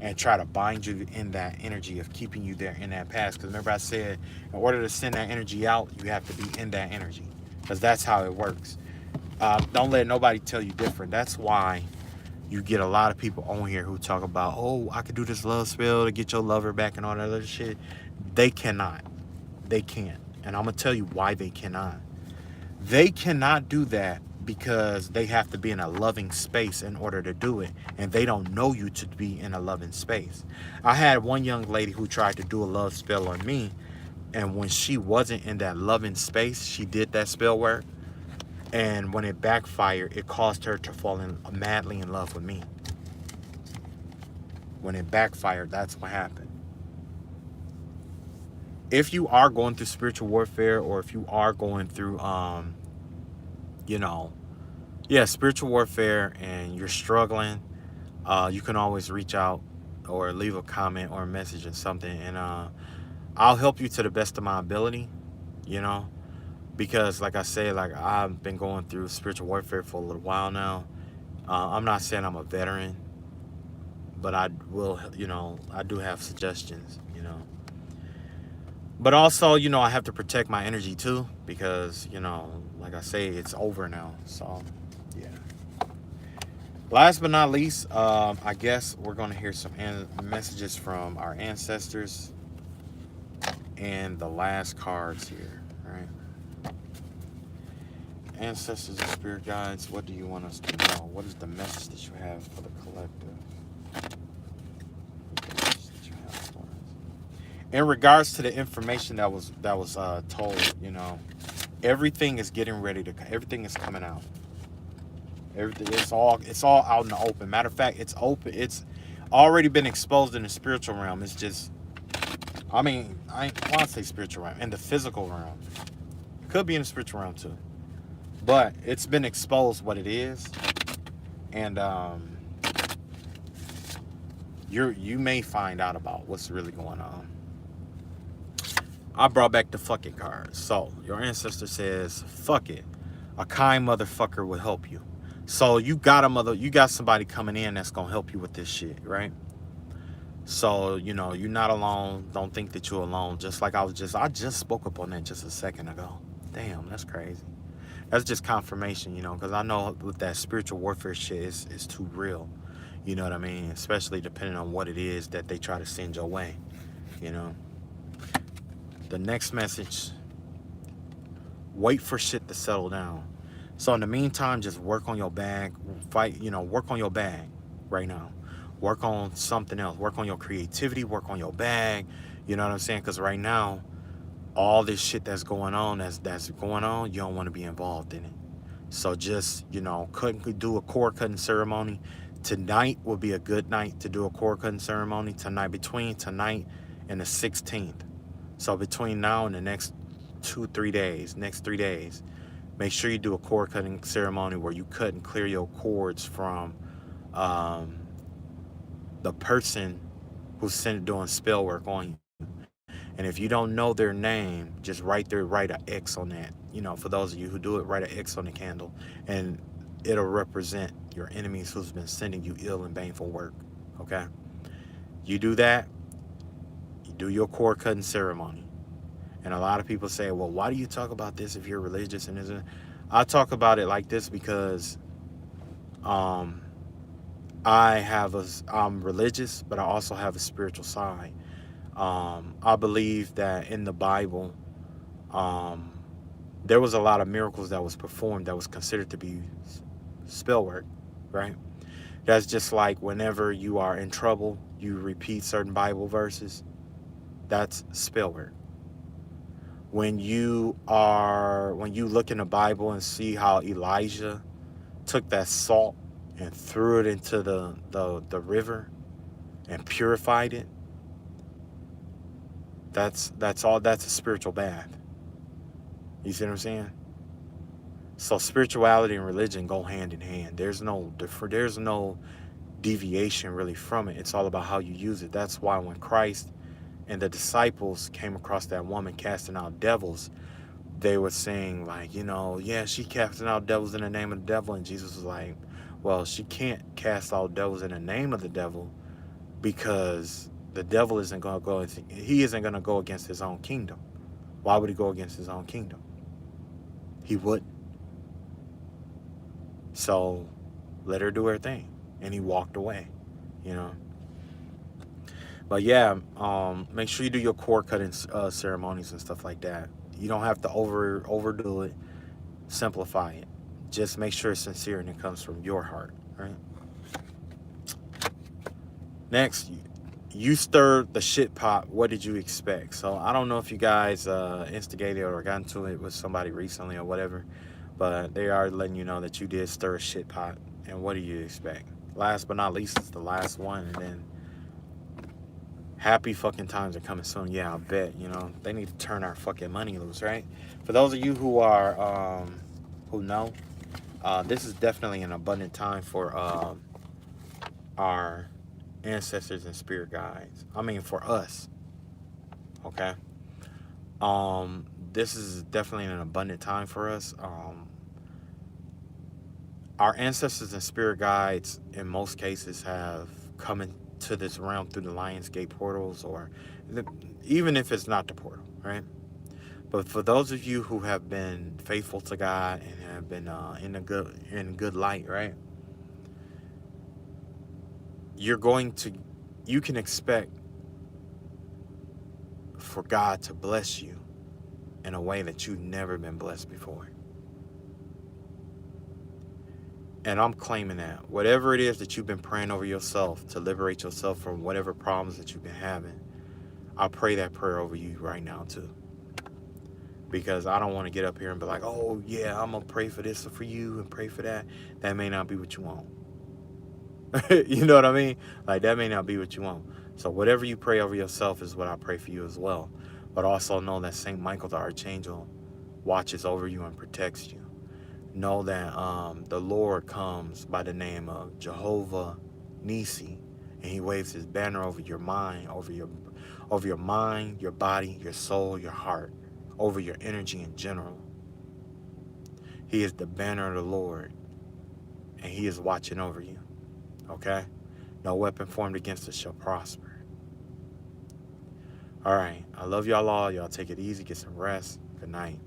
and try to bind you in that energy of keeping you there in that past. Because remember I said, in order to send that energy out, you have to be in that energy, because that's how it works. Don't let nobody tell you different. That's why you get a lot of people on here who talk about, oh, I could do this love spell to get your lover back and all that other shit. They cannot. They can't. And I'm going to tell you why they cannot. They cannot do that because they have to be in a loving space in order to do it. And they don't know you to be in a loving space. I had one young lady who tried to do a love spell on me. And when she wasn't in that loving space, she did that spell work. And when it backfired, it caused her to fall madly in love with me. When it backfired, that's what happened. If you are going through spiritual warfare, or if you are going through, spiritual warfare and you're struggling, you can always reach out or leave a comment or a message or something. And I'll help you to the best of my ability, because like I said, like I've been going through spiritual warfare for a little while now. I'm not saying I'm a veteran, but I will, I do have suggestions, But also, I have to protect my energy too, because, like I say, it's over now. So, yeah. Last but not least, I guess we're going to hear some messages from our ancestors and the last cards here, right? Ancestors and spirit guides, what do you want us to know? What is the message that you have for the collective? In regards to the information that was told, you know, everything is getting ready to. Everything is coming out. Everything. It's all out in the open. Matter of fact, it's open. It's already been exposed in the spiritual realm. It's just. I mean, I want to say spiritual realm. In the physical realm, could be in the spiritual realm too. But it's been exposed what it is, and you may find out about what's really going on. I brought back the fucking cards. So your ancestor says, "Fuck it, a kind motherfucker will help you." So you got somebody coming in that's gonna help you with this shit, right? So you know you're not alone. Don't think that you're alone. Just like I just spoke up on that just a second ago. Damn, that's crazy. That's just confirmation, you know, because I know with that spiritual warfare shit is too real. You know what I mean? Especially depending on what it is that they try to send your way, you know. The next message, wait for shit to settle down. So in the meantime, just work on your bag, work on your bag right now. Work on something else. Work on your creativity, work on your bag. You know what I'm saying? Because right now, all this shit that's going on, you don't want to be involved in it. So just, you know, do a cord cutting ceremony. Tonight will be a good night to do a cord cutting ceremony. Between tonight and the 16th. So between now and the next 3 days, make sure you do a cord cutting ceremony where you cut and clear your cords from the person who's doing spell work on you. And if you don't know their name, just write an X on that. You know, for those of you who do it, write an X on the candle, and it'll represent your enemies who's been sending you ill and baneful work. Okay? You do that, you do your cord cutting ceremony. And a lot of people say, well, why do you talk about this if you're religious and isn't? I talk about it like this because I'm religious, but I also have a spiritual side. I believe that in the Bible, there was a lot of miracles that was performed that was considered to be spell work, right? That's just like whenever you are in trouble, you repeat certain Bible verses. That's spell work. When you look in the Bible and see how Elijah took that salt and threw it into the river and purified it, that's a spiritual bath. You see what I'm saying? So spirituality and religion go hand in hand. There's no deviation really from it. It's all about how you use it. That's why when Christ and the disciples came across that woman casting out devils, they were saying like, you know, yeah, she casting out devils in the name of the devil. And Jesus was like, well, she can't cast out devils in the name of the devil because the devil isn't going to go against his own kingdom. Why would he go against his own kingdom? He wouldn't. So let her do her thing. And he walked away, you know. But yeah, make sure you do your cord cutting ceremonies and stuff like that. You don't have to overdo it. Simplify it. Just make sure it's sincere and it comes from your heart, right? Next, you stirred the shit pot. What did you expect? So I don't know if you guys instigated or got into it with somebody recently or whatever, but they are letting you know that you did stir a shit pot. And what do you expect? Last but not least is the last one, and then happy fucking times are coming soon. Yeah, I bet. You know, they need to turn our fucking money loose, right? For those of you who are who know, this is definitely an abundant time for our ancestors and spirit guides. I mean, for us. Okay. This is definitely an abundant time for us. Our ancestors and spirit guides, in most cases, have come into this realm through the Lionsgate portals, or even if it's not the portal, right? But for those of you who have been faithful to God and have been in good light, right? you can expect for God to bless you in a way that you've never been blessed before. And I'm claiming that whatever it is that you've been praying over yourself to liberate yourself from whatever problems that you've been having, I pray that prayer over you right now too. Because I don't want to get up here and be like, oh yeah, I'm going to pray for this for you and pray for that. That may not be what you want. You know what I mean? Like, that may not be what you want. So whatever you pray over yourself is what I pray for you as well. But also know that St. Michael the Archangel watches over you and protects you. Know that the Lord comes by the name of Jehovah Nisi, and he waves his banner over your mind, over your mind, your body, your soul, your heart, over your energy in general. He is the banner of the Lord, and he is watching over you. Okay? No weapon formed against us shall prosper. All right. I love y'all all. Y'all take it easy. Get some rest. Good night.